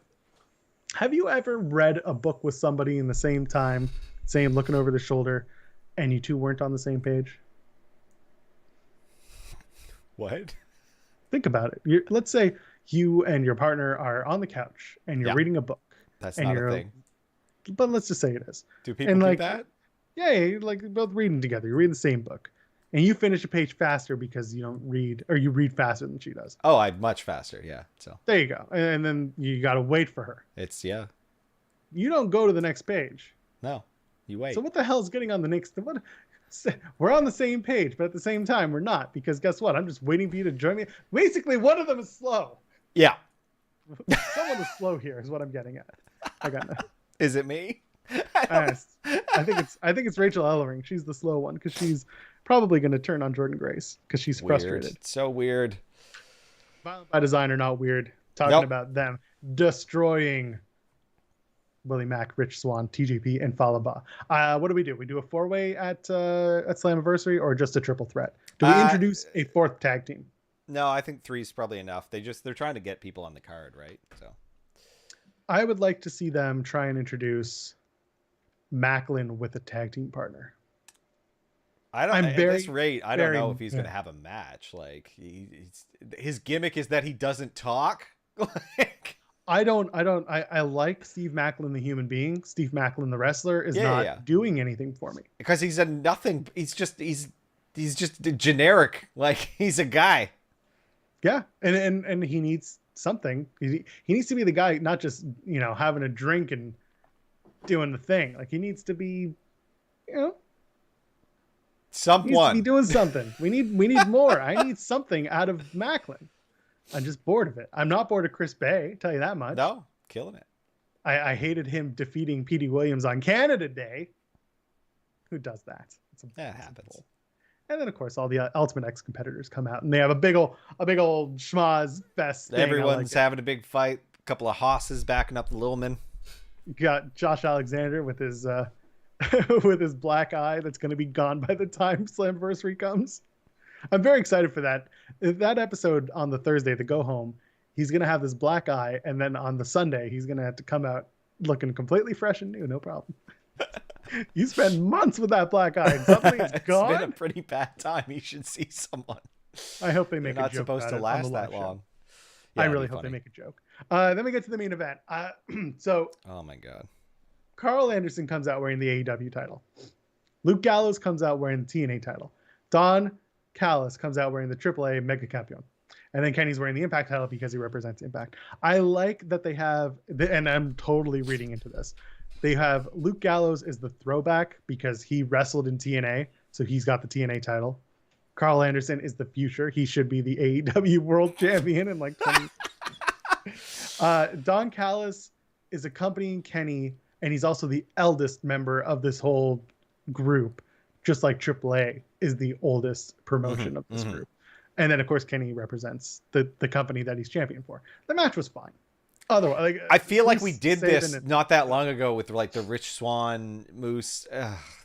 Have you ever read a book with somebody in the same time, same looking over the shoulder, and you two weren't on the same page? What? Think about it. Let's say you and your partner are on the couch and you're reading a book. That's and not you're, a thing. But let's just say it is. Do people and do that? Yeah, you're like both reading together. You're reading the same book. And you finish a page faster because you don't read, or you read faster than she does. Oh, I'm much faster. Yeah. So there you go. And then you got to wait for her. Yeah. You don't go to the next page. No, you wait. So what the hell is getting on the next? What? We're on the same page, but at the same time, we're not, because guess what? I'm just waiting for you to join me. Basically, one of them is slow. Yeah. Someone is slow here is what I'm getting at. I got that. Is it me? I think it's Rachel Ellering. She's the slow one because she's probably going to turn on Jordan Grace because she's frustrated. So weird. Violent by design or not weird. Talking about them destroying Willie Mack, Rich Swann, TJP, and Falaba. What do? We do a 4-way at Slammiversary or just a triple threat? Do we introduce a fourth tag team? No, I think 3 is probably enough. They're trying to get people on the card, right? So I would like to see them try and introduce Macklin with a tag team partner. At this rate, I don't know if he's going to have a match. Like his gimmick is that he doesn't talk. I like Steve Macklin, the human being. Steve Macklin, the wrestler, is not doing anything for me because he's a nothing. He's just generic. Like he's a guy. Yeah, and he needs something. He needs to be the guy, not just having a drink and doing the thing. Like he needs to be, someone. He needs to be doing something. We need more. I need something out of Macklin. I'm just bored of it. I'm not bored of Chris Bay, tell you that much. No, killing it. I hated him defeating Petey Williams on Canada Day. Who does that? That happens. And then, of course, all the Ultimate X competitors come out, and they have a big old schmoz fest. Everyone's having a big fight. A couple of hosses backing up the little men. You got Josh Alexander with his with his black eye that's going to be gone by the time Slammiversary comes. I'm very excited for that. That episode on the Thursday, the go home, he's going to have this black eye, and then on the Sunday, he's going to have to come out looking completely fresh and new. No problem. You spend months with that black eye, and suddenly it's gone. It's been a pretty bad time. You should see someone. I hope they make a joke. Not supposed to last that long. Yeah, I really hope they make a joke. Then we get to the main event. So, oh my god, Carl Anderson comes out wearing the AEW title. Luke Gallows comes out wearing the TNA title. Don Callis comes out wearing the AAA Mega Campeon. And then Kenny's wearing the Impact title because he represents Impact. I like that they have, and I'm totally reading into this, they have Luke Gallows as the throwback because he wrestled in TNA, so he's got the TNA title. Carl Anderson is the future. He should be the AEW World Champion in like 20. Don Callis is accompanying Kenny, and he's also the eldest member of this whole group, just like AAA is the oldest promotion of this group. And then, of course, Kenny represents the company that he's champion for. The match was fine. Otherwise, like, I feel like we did this not that long ago with like the Rich Swann Moose.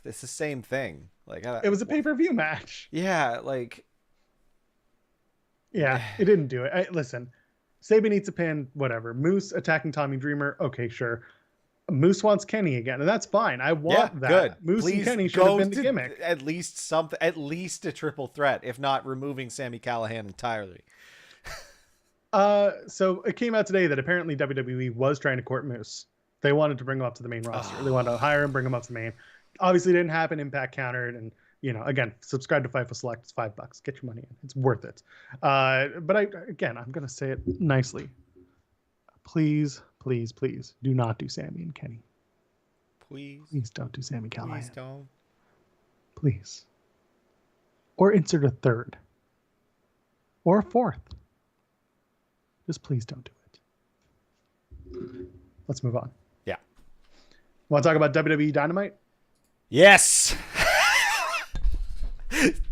It's the same thing. Like it was a pay-per-view match. Yeah, like it didn't do it. Listen, Saban eats a pin. Whatever. Moose attacking Tommy Dreamer. Okay, sure. Moose wants Kenny again, and that's fine. I want that. Good. Moose and Kenny should have been the gimmick. At least something. At least a triple threat, if not removing Sami Callihan entirely. So it came out today that apparently WWE was trying to court Moose. They wanted to bring him up to the main roster. They wanted to hire him, bring him up to the main. Obviously, it didn't happen. Impact countered, and again, subscribe to Fightful Select. It's $5. Get your money in. It's worth it. But I'm gonna say it nicely. Please, please, please, do not do Sami and Kenny. Please don't do Sami Callihan. Please don't. Please. Or insert a third. Or a fourth. Just please don't do it. Let's move on. Yeah. Want to talk about WWE Dynamite? Yes.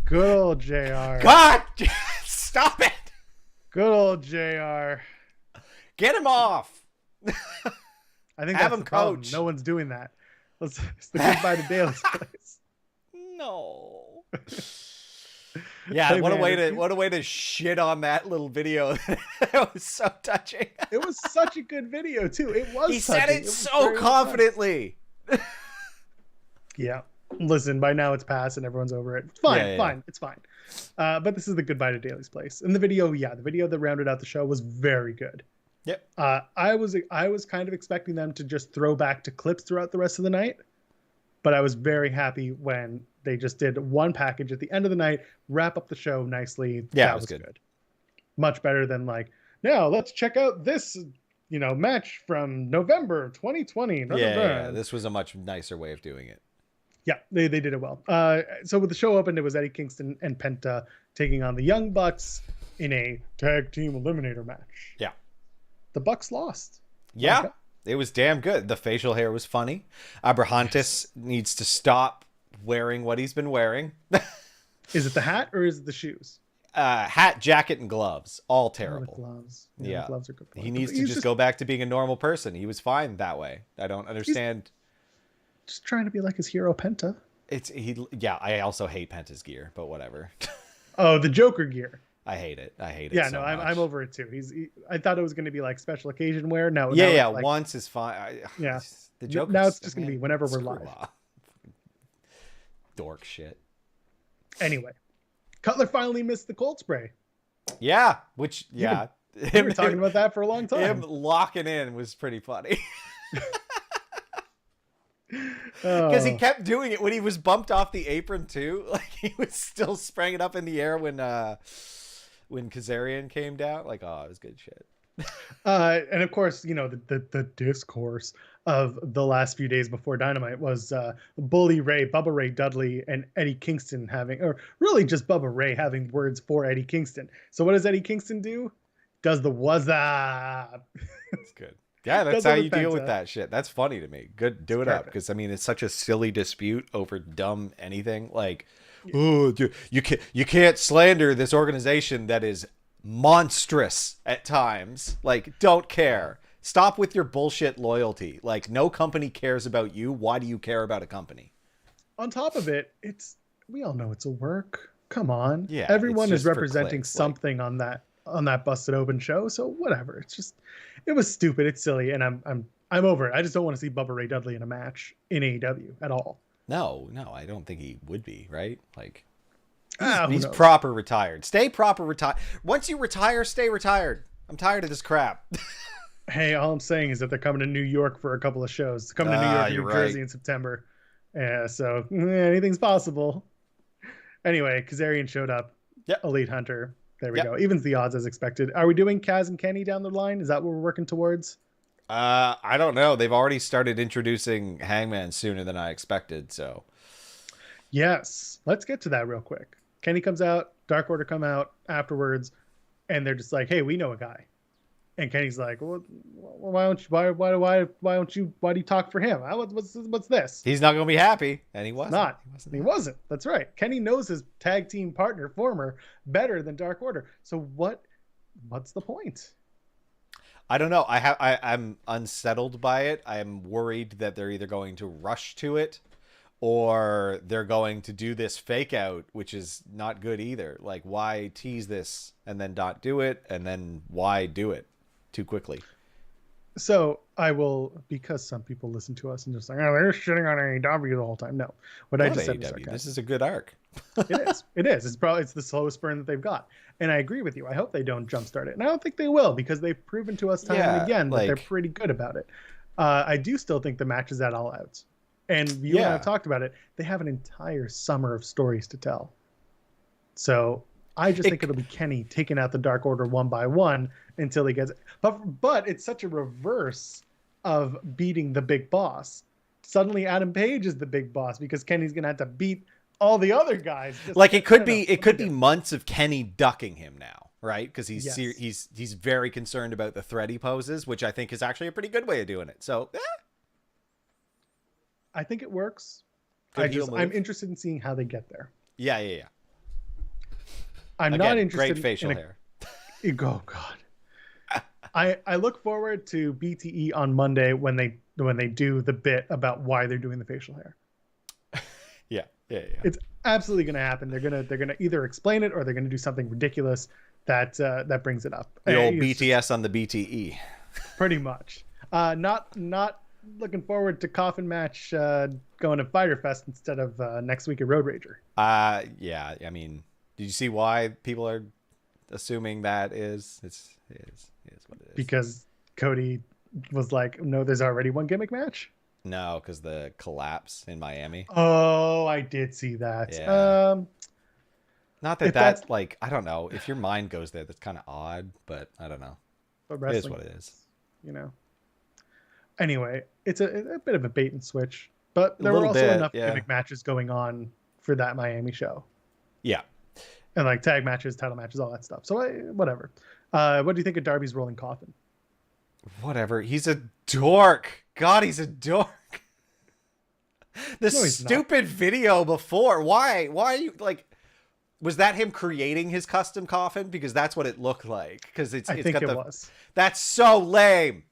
Good old JR. God, stop it. Good old JR. Get him off. I think have that's him the problem. coach. No one's doing that. It's the goodbye to Daly's place. No. Yeah, Hey, man, what a way to shit on that little video. It was so touching. it was such a good video too. It was. He said touching. it Was so very well done. confidently. Yeah. Listen, by now it's past and everyone's over it. It's fine, Yeah. fine, it's fine. But this is the goodbye to Daly's Place. And the video that rounded out the show was very good. Yep. I was kind of expecting them to just throw back to clips throughout the rest of the night, but I was very happy when they just did one package at the end of the night, wrap up the show nicely. Yeah, that it was good. Much better than like, now let's check out this, match from November 2020. Yeah, this was a much nicer way of doing it. Yeah, they did it well. So with the show opened, it was Eddie Kingston and Penta taking on the Young Bucks in a tag team eliminator match. Yeah. The Bucks lost. Yeah, Okay. it was damn good. The facial hair was funny. Abrahantes needs to stop wearing what he's been wearing. Is it the hat or is it the shoes? Hat, jacket, and gloves. All terrible. The gloves. Yeah. The gloves are good. He needs to just go back to being a normal person. He was fine that way. I don't understand. Just trying to be like his hero Penta. I also hate Penta's gear, but whatever. Oh, the Joker gear. I hate it. Yeah, so no, much. I'm over it too. I thought it was going to be like special occasion wear. No, Yeah, now yeah. it's like, Once is fine. Yeah. The joke. Now it's just going to be whenever we're live. Dork shit. Anyway, Cutler finally missed the cold spray. Yeah, which We were talking about that for a long time. Him locking in was pretty funny. Because he kept doing it when he was bumped off the apron too. Like he was still spraying it up in the air when Kazarian came down. Like, oh, it was good shit. And of course, the discourse of the last few days before Dynamite was Bully Ray, Bubba Ray Dudley, and Eddie Kingston having, or really just Bubba Ray having words for Eddie Kingston. So what does Eddie Kingston do? Does the what's up? It's good. Yeah, that's how you deal with that shit. That's funny to me. Good, do it up, because I mean it's such a silly dispute over dumb anything. Like, oh, you can't slander this organization that is monstrous at times. Like, don't care. Stop with your bullshit loyalty. Like, no company cares about you. Why do you care about a company? On top of it, we all know it's a work. Come on. Yeah, everyone it's is just for representing clicks, something on that Busted Open show. So whatever. It was stupid. It's silly, and I'm over it. I just don't want to see Bubba Ray Dudley in a match in AEW at all. No, I don't think he would be, right? Like, who he's knows? proper retired. Stay proper retired. Once you retire, stay retired. I'm tired of this crap. Hey, all I'm saying is that they're coming to New York for a couple of shows. They're coming to New York and New Jersey in September. Yeah, so anything's possible. Anyway, Kazarian showed up. Yep. Elite Hunter. There we go. Evens the odds as expected. Are we doing Kaz and Kenny down the line? Is that what we're working towards? I don't know. They've already started introducing Hangman sooner than I expected, so. Yes. Let's get to that real quick. Kenny comes out, Dark Order come out afterwards, and they're just like, "Hey, we know a guy." And Kenny's like, "Well, why do you talk for him? What's this?" He's not going to be happy, and he wasn't. He wasn't. That's right. Kenny knows his tag team partner, former, better than Dark Order. So what's the point? I don't know. I'm unsettled by it. I'm worried that they're either going to rush to it or they're going to do this fake out, which is not good either. Like, why tease this and then not do it? And then why do it too quickly? So I will, because some people listen to us and just like, oh, they're shitting on AEW the whole time. No, what I just said was sarcastic. This is a good arc. It is. It's the slowest burn that they've got. And I agree with you. I hope they don't jumpstart it. And I don't think they will, because they've proven to us time and again that they're pretty good about it. I do still think the match is at All Out. And you and I have talked about it. They have an entire summer of stories to tell. So I just think it'll be Kenny taking out the Dark Order one by one until he gets it. But it's such a reverse of beating the big boss. Suddenly Adam Page is the big boss because Kenny's going to have to beat all the other guys. Like, it could be months of Kenny ducking him now, right? Because he's very concerned about the threat he poses, which I think is actually a pretty good way of doing it. So, I think it works. I'm interested in seeing how they get there. Yeah. I'm not interested. Great facial hair. Oh God. I look forward to BTE on Monday when they do the bit about why they're doing the facial hair. Yeah. Yeah. It's absolutely going to happen. They're gonna either explain it or they're going to do something ridiculous that brings it up. The old It's BTS on the BTE. pretty much. Not looking forward to coffin match going to Fyter Fest instead of next week at Road Rager. Yeah. I mean, did you see why people are assuming that is? It is what it is. Because Cody was like, no, there's already one gimmick match. No, because the collapse in Miami. Oh, I did see that. Yeah. Not that that's like, I don't know. If your mind goes there, that's kind of odd, but I don't know. But it is what it is. You know. Anyway, it's a bit of a bait and switch, but there were also enough gimmick matches going on for that Miami show. Yeah. And like tag matches, title matches, all that stuff. So whatever. What do you think of Darby's rolling coffin? Whatever. He's a dork. God, he's a dork. The stupid video before. Why are you like? Was that him creating his custom coffin? Because that's what it looked like. Because I think it was. That's so lame.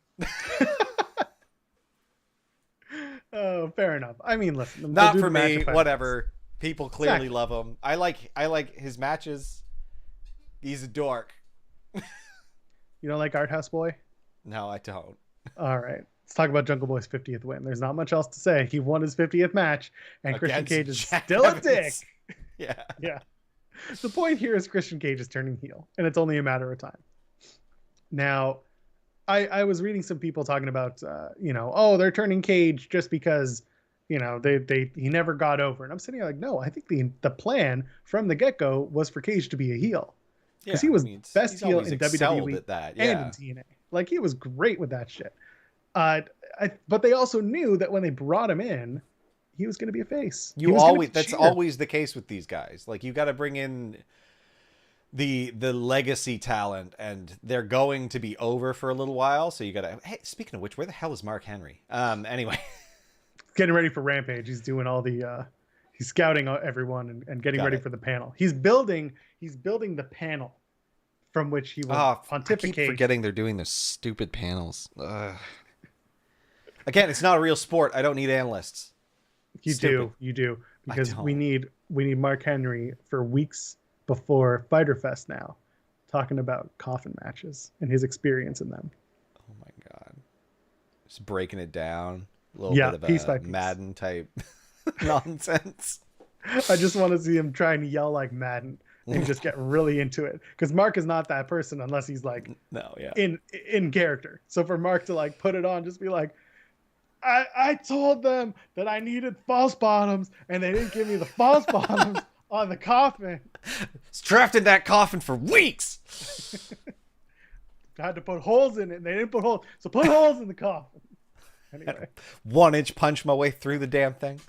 Oh, fair enough. I mean, listen. Not for me. Whatever. People clearly love him. I like his matches. He's a dork. You don't like Art House Boy? No, I don't. All right. Let's talk about Jungle Boy's 50th win. There's not much else to say. He won his 50th match, and Christian Cage is still a dick. Yeah. Yeah. The point here is Christian Cage is turning heel, and it's only a matter of time. Now, I was reading some people talking about, they're turning Cage just because, he never got over. And I'm sitting there like, no, I think the plan from the get-go was for Cage to be a heel. Because he was best heel in WWE and in TNA. Like, he was great with that shit. But they also knew that when they brought him in, he was going to be a face. That's always the case with these guys. Like, you got to bring in the legacy talent, and they're going to be over for a little while. So you got to. Hey, speaking of which, where the hell is Mark Henry? Anyway, getting ready for Rampage. He's doing all the. He's scouting everyone and getting ready for the panel. He's building the panel from which he will pontificate. I keep forgetting they're doing those stupid panels. Again, it's not a real sport. I don't need analysts. You do, because we need Mark Henry for weeks before Fyter Fest now, talking about coffin matches and his experience in them. Oh my God, just breaking it down a little bit of a Madden type nonsense. I just want to see him trying to yell like Madden and just get really into it, because Mark is not that person unless he's like in character. So for Mark to like put it on, just be like, I told them that I needed false bottoms, and they didn't give me the false bottoms on the coffin. It's trapped in that coffin for weeks. I had to put holes in it, and they didn't put holes. So put holes in the coffin. Anyway. 1-inch punch my way through the damn thing.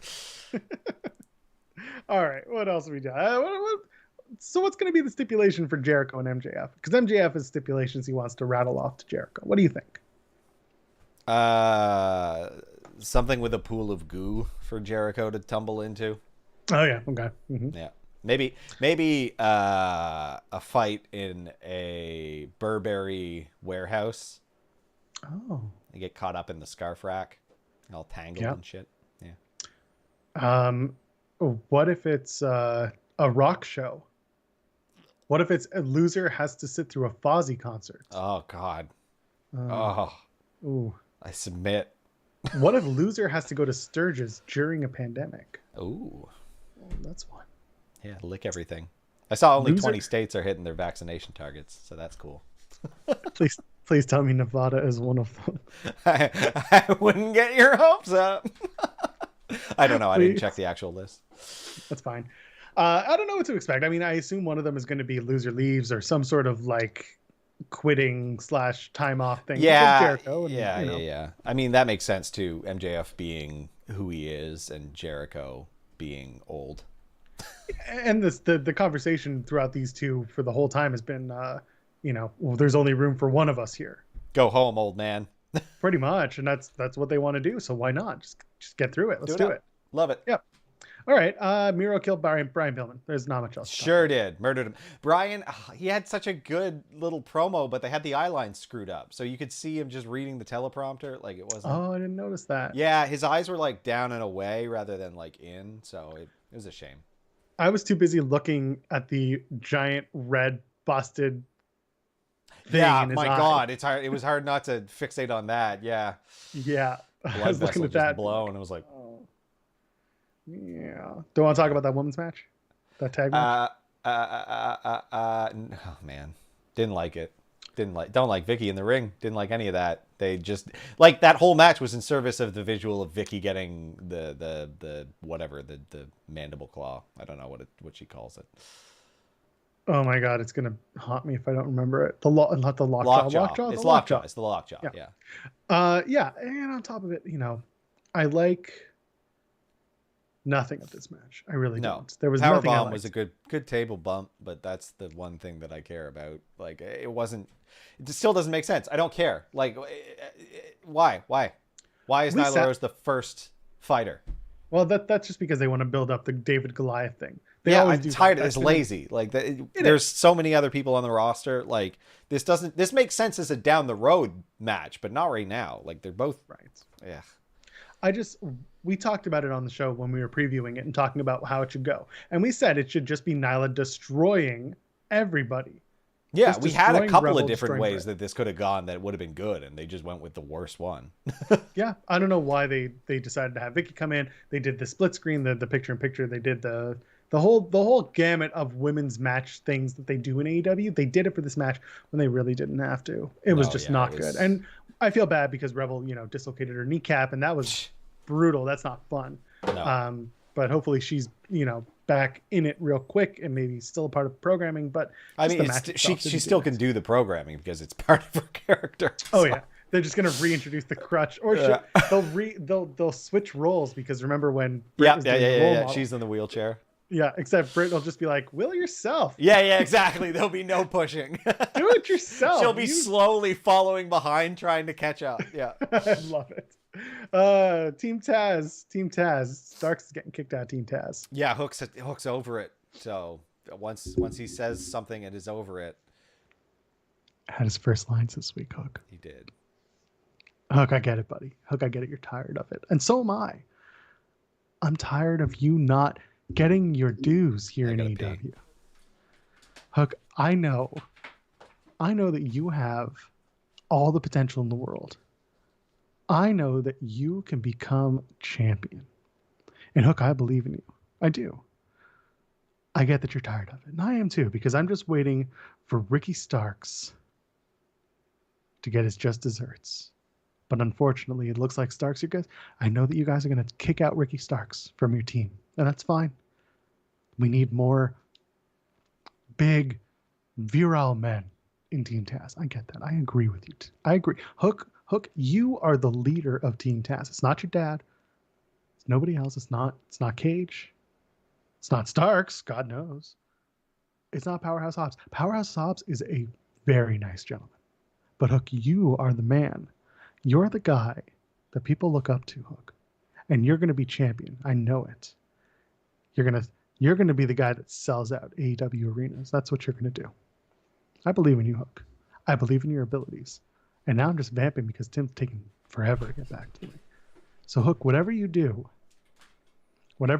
All right. What else have we done? So what's going to be the stipulation for Jericho and MJF? Because MJF has stipulations he wants to rattle off to Jericho. What do you think? Something with a pool of goo for Jericho to tumble into. Oh yeah, okay. Mm-hmm. Yeah, maybe a fight in a Burberry warehouse. Oh, they get caught up in the scarf rack, all tangled and shit. Yeah. What if it's a rock show? What if it's a loser has to sit through a Fozzy concert? Oh God. Ooh. I submit. What if loser has to go to Sturgis during a pandemic? Ooh. Oh, that's one. Yeah, lick everything. I saw only 20 states are hitting their vaccination targets, so that's cool. Please tell me Nevada is one of them. I wouldn't get your hopes up. I don't know. I didn't check the actual list. That's fine. I don't know what to expect. I mean, I assume one of them is going to be loser leaves or some sort of like quitting / time off thing. Yeah. I mean, that makes sense too. MJF being who he is and Jericho being old. And the conversation throughout these two for the whole time has been, well, there's only room for one of us here. Go home, old man. Pretty much, and that's what they want to do. So why not just get through it? Let's do it. Love it. Yep. All right. Miro killed Brian Pillman. There's not much else. Sure did. Murdered him. Brian, he had such a good little promo, but they had the eye line screwed up. So you could see him just reading the teleprompter. Like, it wasn't. Oh, I didn't notice that. Yeah, his eyes were like down and away rather than like in. So it was a shame. I was too busy looking at the giant red busted thing in his my eye. God. It's hard. It was hard not to fixate on that. Yeah. Yeah. I Blood was looking vessel at just that. blown. It was like, Oh. Yeah. Don't want to talk about that women's match? That tag match? oh man, didn't like it. Don't like Vicky in the ring. Didn't like any of that. They just like that whole match was in service of the visual of Vicky getting the whatever the mandible claw. I don't know what she calls it. Oh my God, it's gonna haunt me if I don't remember it. Not the Lockjaw. lockjaw. It's lockjaw. It's the lockjaw. Yeah. Yeah, and on top of it, I like nothing of this match. I really don't. There was nothing. Powerbomb was a good table bump, but that's the one thing that I care about. Like, it wasn't. It still doesn't make sense. I don't care. Like, why is Nyla Rose the first fighter? Well, that's just because they want to build up the David Goliath thing. I'm tired. It's lazy. Like, there's so many other people on the roster. Like, this makes sense as a down the road match, but not right now. Like, they're both right. Yeah. We talked about it on the show when we were previewing it and talking about how it should go. And we said it should just be Nyla destroying everybody. Yeah, we had a couple of different ways that this could have gone that would have been good, and they just went with the worst one. Yeah, I don't know why they decided to have Vicky come in. They did the split screen, the picture in picture. They did the whole gamut of women's match things that they do in AEW. They did it for this match when they really didn't have to. It was just not good. And I feel bad because Rebel, dislocated her kneecap, and that was brutal. That's not fun. No. But hopefully she's, back in it real quick and maybe still a part of programming. But I mean, she still can do the programming because it's part of her character. So. Oh yeah, they're just gonna reintroduce the crutch, or they'll switch roles because remember when Britt was doing the role model? She's in the wheelchair. Yeah, except Britt will just be like, "Will yourself." Yeah, exactly. There'll be no pushing. Do it yourself. She'll be slowly following behind, trying to catch up. Yeah, I love it. Team Taz. Starks is getting kicked out of Team Taz. Yeah, Hook's over it. So once he says something and is over it. Had his first lines this week, Hook. He did. Hook, I get it, buddy. Hook, I get it. You're tired of it, and so am I. I'm tired of you not getting your dues here in AEW. Hook, I know that you have all the potential in the world. I know that you can become champion. And Hook, I believe in you. I do. I get that you're tired of it. And I am too, because I'm just waiting for Ricky Starks to get his just desserts. But unfortunately, it looks like Starks, I know that you guys are going to kick out Ricky Starks from your team. And that's fine. We need more big, virile men in Team Taz. I get that. I agree with you. I agree. Hook, you are the leader of Team Taz. It's not your dad. It's nobody else. It's not Cage. It's not Starks. God knows. It's not Powerhouse Hobbs. Powerhouse Hobbs is a very nice gentleman. But Hook, you are the man. You're the guy that people look up to, Hook. And you're going to be champion. I know it. You're going to be the guy that sells out AEW arenas. That's what you're going to do. I believe in you, Hook. I believe in your abilities. And now I'm just vamping because Tim's taking forever to get back to me. So, Hook, whatever you do, when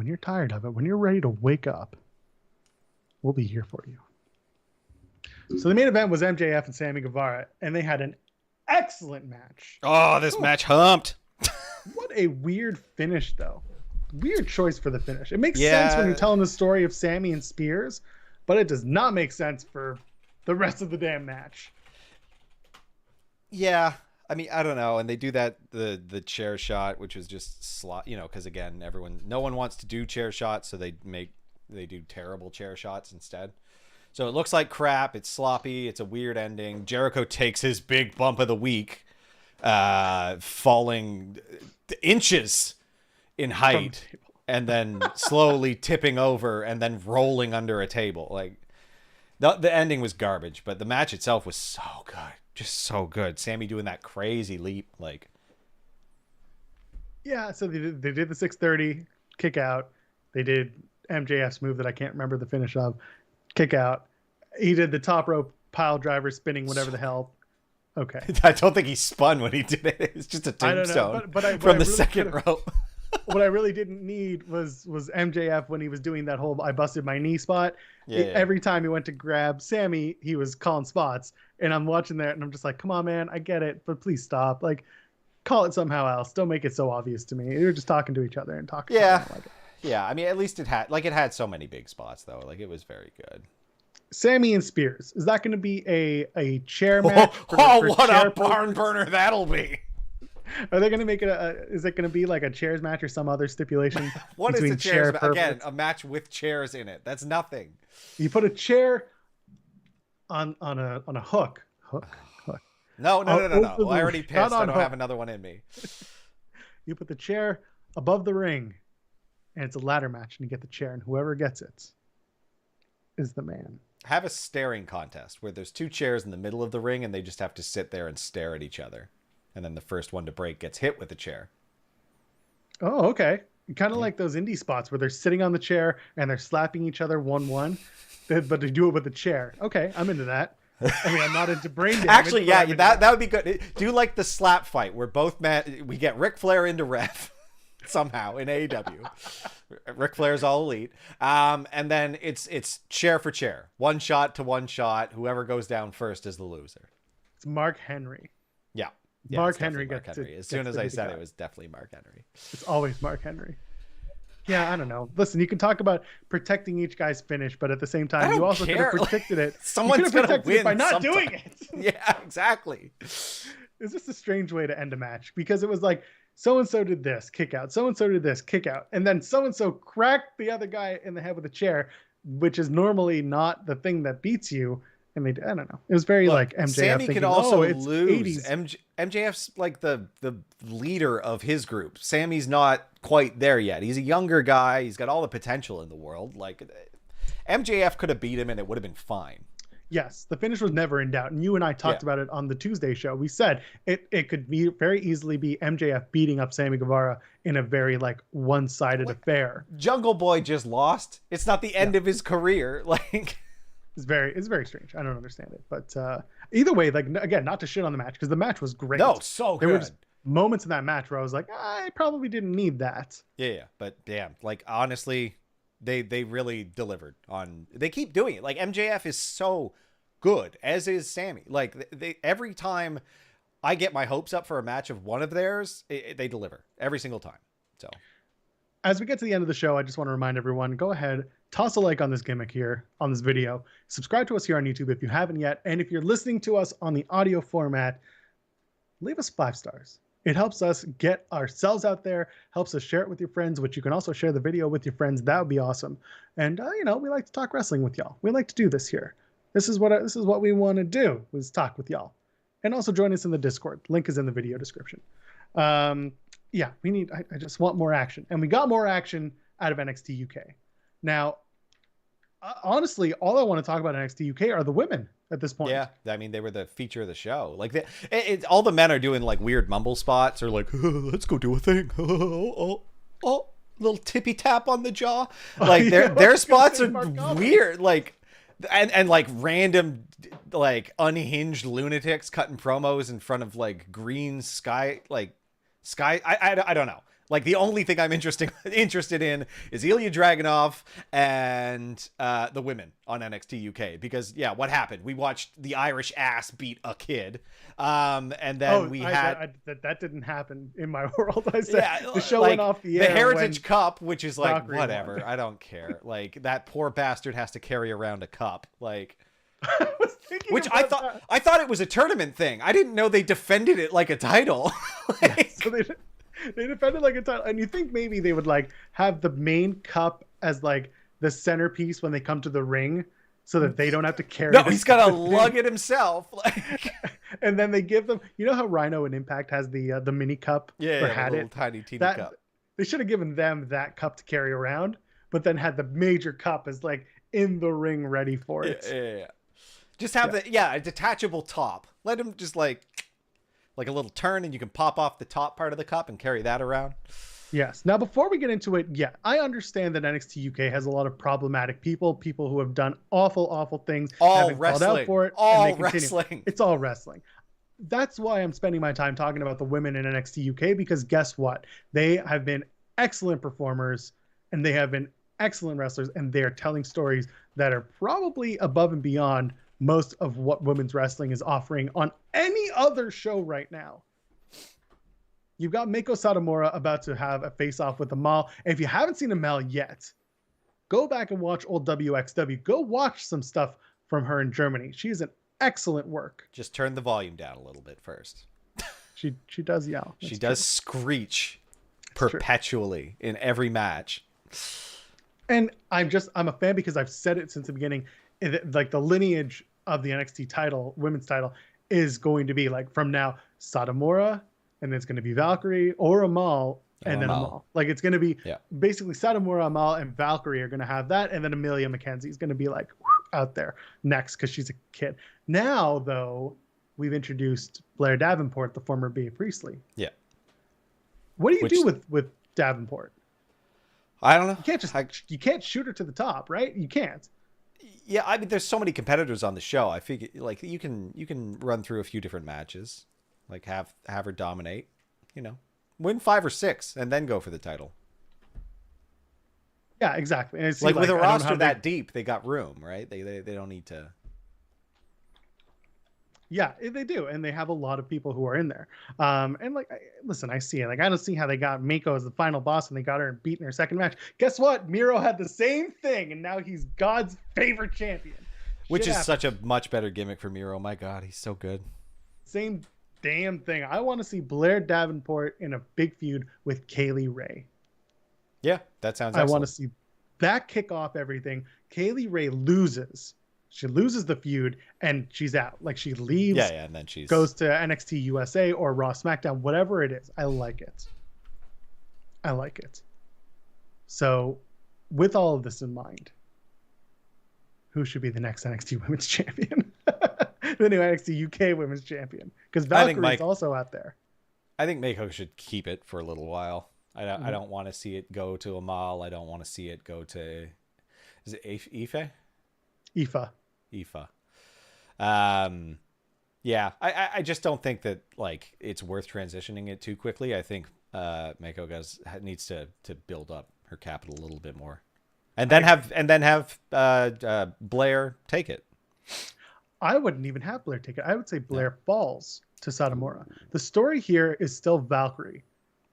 you're tired of it, when you're ready to wake up, we'll be here for you. So the main event was MJF and Sammy Guevara, and they had an excellent match. Oh, this match humped. What a weird finish, though. Weird choice for the finish. It makes sense when you're telling the story of Sammy and Spears, but it does not make sense for the rest of the damn match. Yeah, I mean, I don't know. And they do that the chair shot, which was just slot, because again, no one wants to do chair shots, so they do terrible chair shots instead. So it looks like crap. It's sloppy. It's a weird ending. Jericho takes his big bump of the week, falling inches in height, and then slowly tipping over, and then rolling under a table. Like the ending was garbage, but the match itself was so good. Just so good. Sammy doing that crazy leap, like. Yeah, so they did the 630 kick out. They did MJF's move that I can't remember the finish of. Kick out. He did the top rope pile driver spinning, whatever the hell. Okay. I don't think he spun when he did it. It's just a tombstone from the second rope. What I really didn't need was MJF when he was doing that whole I busted my knee spot. Every time he went to grab Sammy, he was calling spots. And I'm watching that and I'm just like, come on, man, I get it, but please stop. Like, call it somehow else. Don't make it so obvious to me. They were just talking to each other and talking. Yeah. Like it. Yeah. I mean, at least it had so many big spots though. Like, it was very good. Sammy and Spears. Is that going to be a chair match? What a barn burner that'll be. Are they going to make it is it going to be like a chairs match or some other stipulation? What is the chairs? Again, a match with chairs in it. That's nothing. You put a chair on a hook. Hook. No. I already pissed. I don't have another one in me. You put the chair above the ring, and it's a ladder match, and you get the chair, and whoever gets it is the man. Have a staring contest where there's two chairs in the middle of the ring, and they just have to sit there and stare at each other. And then the first one to break gets hit with a chair. Oh, okay. Kind of like those indie spots where they're sitting on the chair and they're slapping each other 1-1, but they do it with a chair. Okay, I'm into that. I mean, I'm not into brain damage. Actually, yeah, that would be good. Do like the slap fight where both we get Ric Flair into ref somehow in AEW. Ric Flair's all elite. And then it's chair for chair. One shot to one shot. Whoever goes down first is the loser. It's Mark Henry. Yeah. Mark Henry gets Mark Henry. As soon as I said it was definitely Mark Henry. It's always Mark Henry. Yeah, I don't know. Listen, you can talk about protecting each guy's finish, but at the same time, you also could have protected it. Someone's going to win by not doing it. Yeah, exactly. It's just a strange way to end a match because it was like, so-and-so did this, kick out. So-and-so did this, kick out. And then so-and-so cracked the other guy in the head with a chair, which is normally not the thing that beats you. And I don't know. It was very like MJF. Sammy thinking, could also it's lose. 80s. MJF's like the leader of his group. Sammy's not quite there yet. He's a younger guy. He's got all the potential in the world. Like, MJF could have beat him and it would have been fine. Yes, the finish was never in doubt. And you and I talked about it on the Tuesday show. We said it could be very easily be MJF beating up Sammy Guevara in a very like one-sided affair. Jungle Boy just lost. It's not the end of his career. Like, it's very strange. I don't understand it. But either way, like, again, not to shit on the match because the match was great. No, so good. There were just moments in that match where I was like, I probably didn't need that. Yeah. But damn, like, honestly, they really delivered on. They keep doing it. Like, MJF is so good, as is Sammy. Like, they every time I get my hopes up for a match of one of theirs, they deliver every single time. So, as we get to the end of the show, I just want to remind everyone, go ahead, toss a like on this gimmick here, on this video. Subscribe to us here on YouTube if you haven't yet. And if you're listening to us on the audio format, leave us 5 stars. It helps us get ourselves out there, helps us share it with your friends, which you can also share the video with your friends. That would be awesome. And, we like to talk wrestling with y'all. We like to do this here. This is what we want to do, is talk with y'all. And also join us in the Discord. Link is in the video description. Yeah, I just want more action. And we got more action out of NXT UK. Now, honestly, all I want to talk about NXT UK are the women at this point. Yeah, I mean, they were the feature of the show. Like, all the men are doing like weird mumble spots or like, let's go do a thing. Oh, little tippy tap on the jaw. Like, their spots are weird. Like, and like random, like unhinged lunatics cutting promos in front of like green sky, I don't know. Like, the only thing I'm interested in is Ilya Dragunov and the women on NXT UK. Because, yeah, what happened? We watched the Irish ass beat a kid. And then that didn't happen in my world. I said the show went off the air. The Heritage Cup, which is like, whatever. I don't care. Like, that poor bastard has to carry around a cup. Like... I thought it was a tournament thing. I didn't know they defended it like a title. So they defended like a title, and you think maybe they would like have the main cup as like the centerpiece when they come to the ring, so that they don't have to carry. No, he's got to lug it himself. Like, and then they give them. You know how Rhino in Impact has the mini cup? Yeah, had little tiny cup. They should have given them that cup to carry around, but then had the major cup as like in the ring ready for it. Yeah. Just have a detachable top. Let him just like a little turn, and you can pop off the top part of the cup and carry that around. Yes. Now, before we get into it, yeah, I understand that NXT UK has a lot of problematic people who have done awful, awful things, All have been called out wrestling. for it, All and they continue. wrestling. It's all wrestling. That's why I'm spending my time talking about the women in NXT UK, because guess what? They have been excellent performers, and they have been excellent wrestlers, and they are telling stories that are probably above and beyond most of what women's wrestling is offering on any other show right now. You've got Meiko Satomura about to have a face-off with Amal. And if you haven't seen Amal yet, go back and watch old WXW. Go watch some stuff from her in Germany. She's an excellent work. Just turn the volume down a little bit first. She does yell. She does screech perpetually in every match. And I'm a fan because I've said it since the beginning. Like the lineage of the NXT title, women's title, is going to be like from now Satomura, and then it's going to be Valkyrie or Amal, and then Amal. Like it's going to be basically Satomura, Amal, and Valkyrie are going to have that, and then Amelia McKenzie is going to be like out there next because she's a kid. Now, though, we've introduced Blair Davenport, the former Bea Priestley. Yeah. What do you do with Davenport? I don't know. You can't shoot her to the top, right? You can't. Yeah, I mean, there's so many competitors on the show. I figure like you can run through a few different matches. Like have her dominate, win 5 or 6 and then go for the title. Yeah, exactly. And like with a roster that deep, they got room, right? They don't need to. Yeah, they do, and they have a lot of people who are in there. And like, listen, I see it. Like, I don't see how they got Meiko as the final boss and they got her and beat in her second match. Guess what? Miro had the same thing, and now he's God's favorite champion. Which is such a much better gimmick for Miro. My God, he's so good. Same damn thing. I want to see Blair Davenport in a big feud with Kaylee Ray. Yeah, that sounds excellent. I want to see that kick off everything. Kaylee Ray loses. She loses the feud and she's out. Like she leaves. Yeah, and then goes to NXT USA or Raw SmackDown, whatever it is. I like it. So, with all of this in mind, who should be the next NXT Women's Champion? The new NXT UK Women's Champion, because Valkyrie is also out there. I think Meiko should keep it for a little while. I don't want to see it go to Amal. I don't want to see it go to. Is it Aoife? Aoife. Yeah. I just don't think that like it's worth transitioning it too quickly. I think Meiko needs to build up her capital a little bit more, and then have Blair take it. I wouldn't even have Blair take it. I would say Blair falls to Satomura. The story here is still Valkyrie.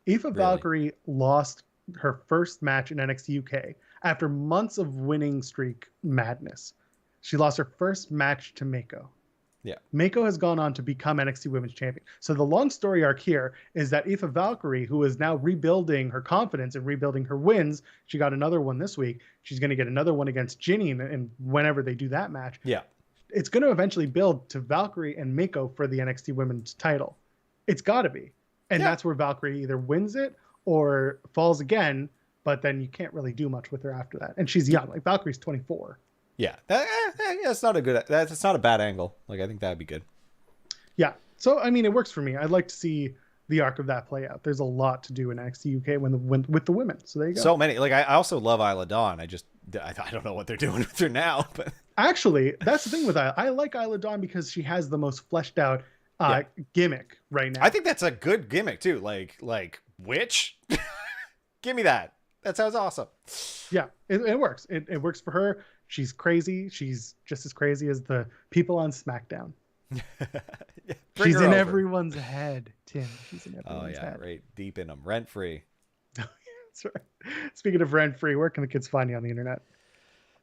Aoife Valkyrie lost her first match in NXT UK after months of winning streak madness. She lost her first match to Meiko. Yeah. Meiko has gone on to become NXT Women's Champion. So the long story arc here is that Aoife Valkyrie, who is now rebuilding her confidence and rebuilding her wins, she got another one this week. She's going to get another one against Ginny and whenever they do that match. Yeah. It's going to eventually build to Valkyrie and Meiko for the NXT Women's title. It's got to be. And that's where Valkyrie either wins it or falls again, but then you can't really do much with her after that. And she's young. Like Valkyrie's 24. Yeah. That's not a bad angle. Like I think that'd be good. Yeah. So I mean, it works for me. I'd like to see the arc of that play out. There's a lot to do in NXT UK with the women. So there you go. So many. Like I also love Isla Dawn. I don't know what they're doing with her now, but actually, that's the thing with Isla. I like Isla Dawn because she has the most fleshed out gimmick right now. I think that's a good gimmick too. Like witch. Give me that. That sounds awesome. Yeah, it works. It works for her. She's crazy. She's just as crazy as the people on SmackDown. She's in everyone's head, Tim. She's in everyone's head. Right deep in them, rent free. That's right. Speaking of rent free, where can the kids find you on the internet?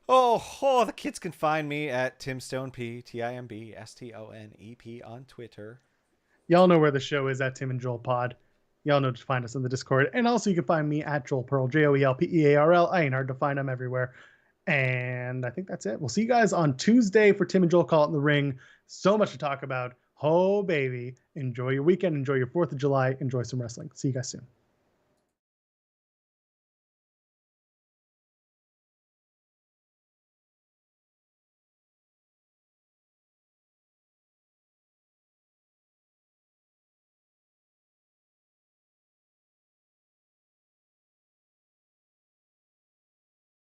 Oh, the kids can find me at Tim Stone P, TIMBSTONEP on Twitter. Y'all know where the show is at Tim and Joel Pod. Y'all know to find us in the Discord. And also you can find me at Joel Pearl, JOELPEARL. I ain't hard to find. I'm everywhere. And I think that's it. We'll see you guys on Tuesday for Tim and Joel Call It in the Ring. So much to talk about. Oh, baby. Enjoy your weekend. Enjoy your 4th of July. Enjoy some wrestling. See you guys soon.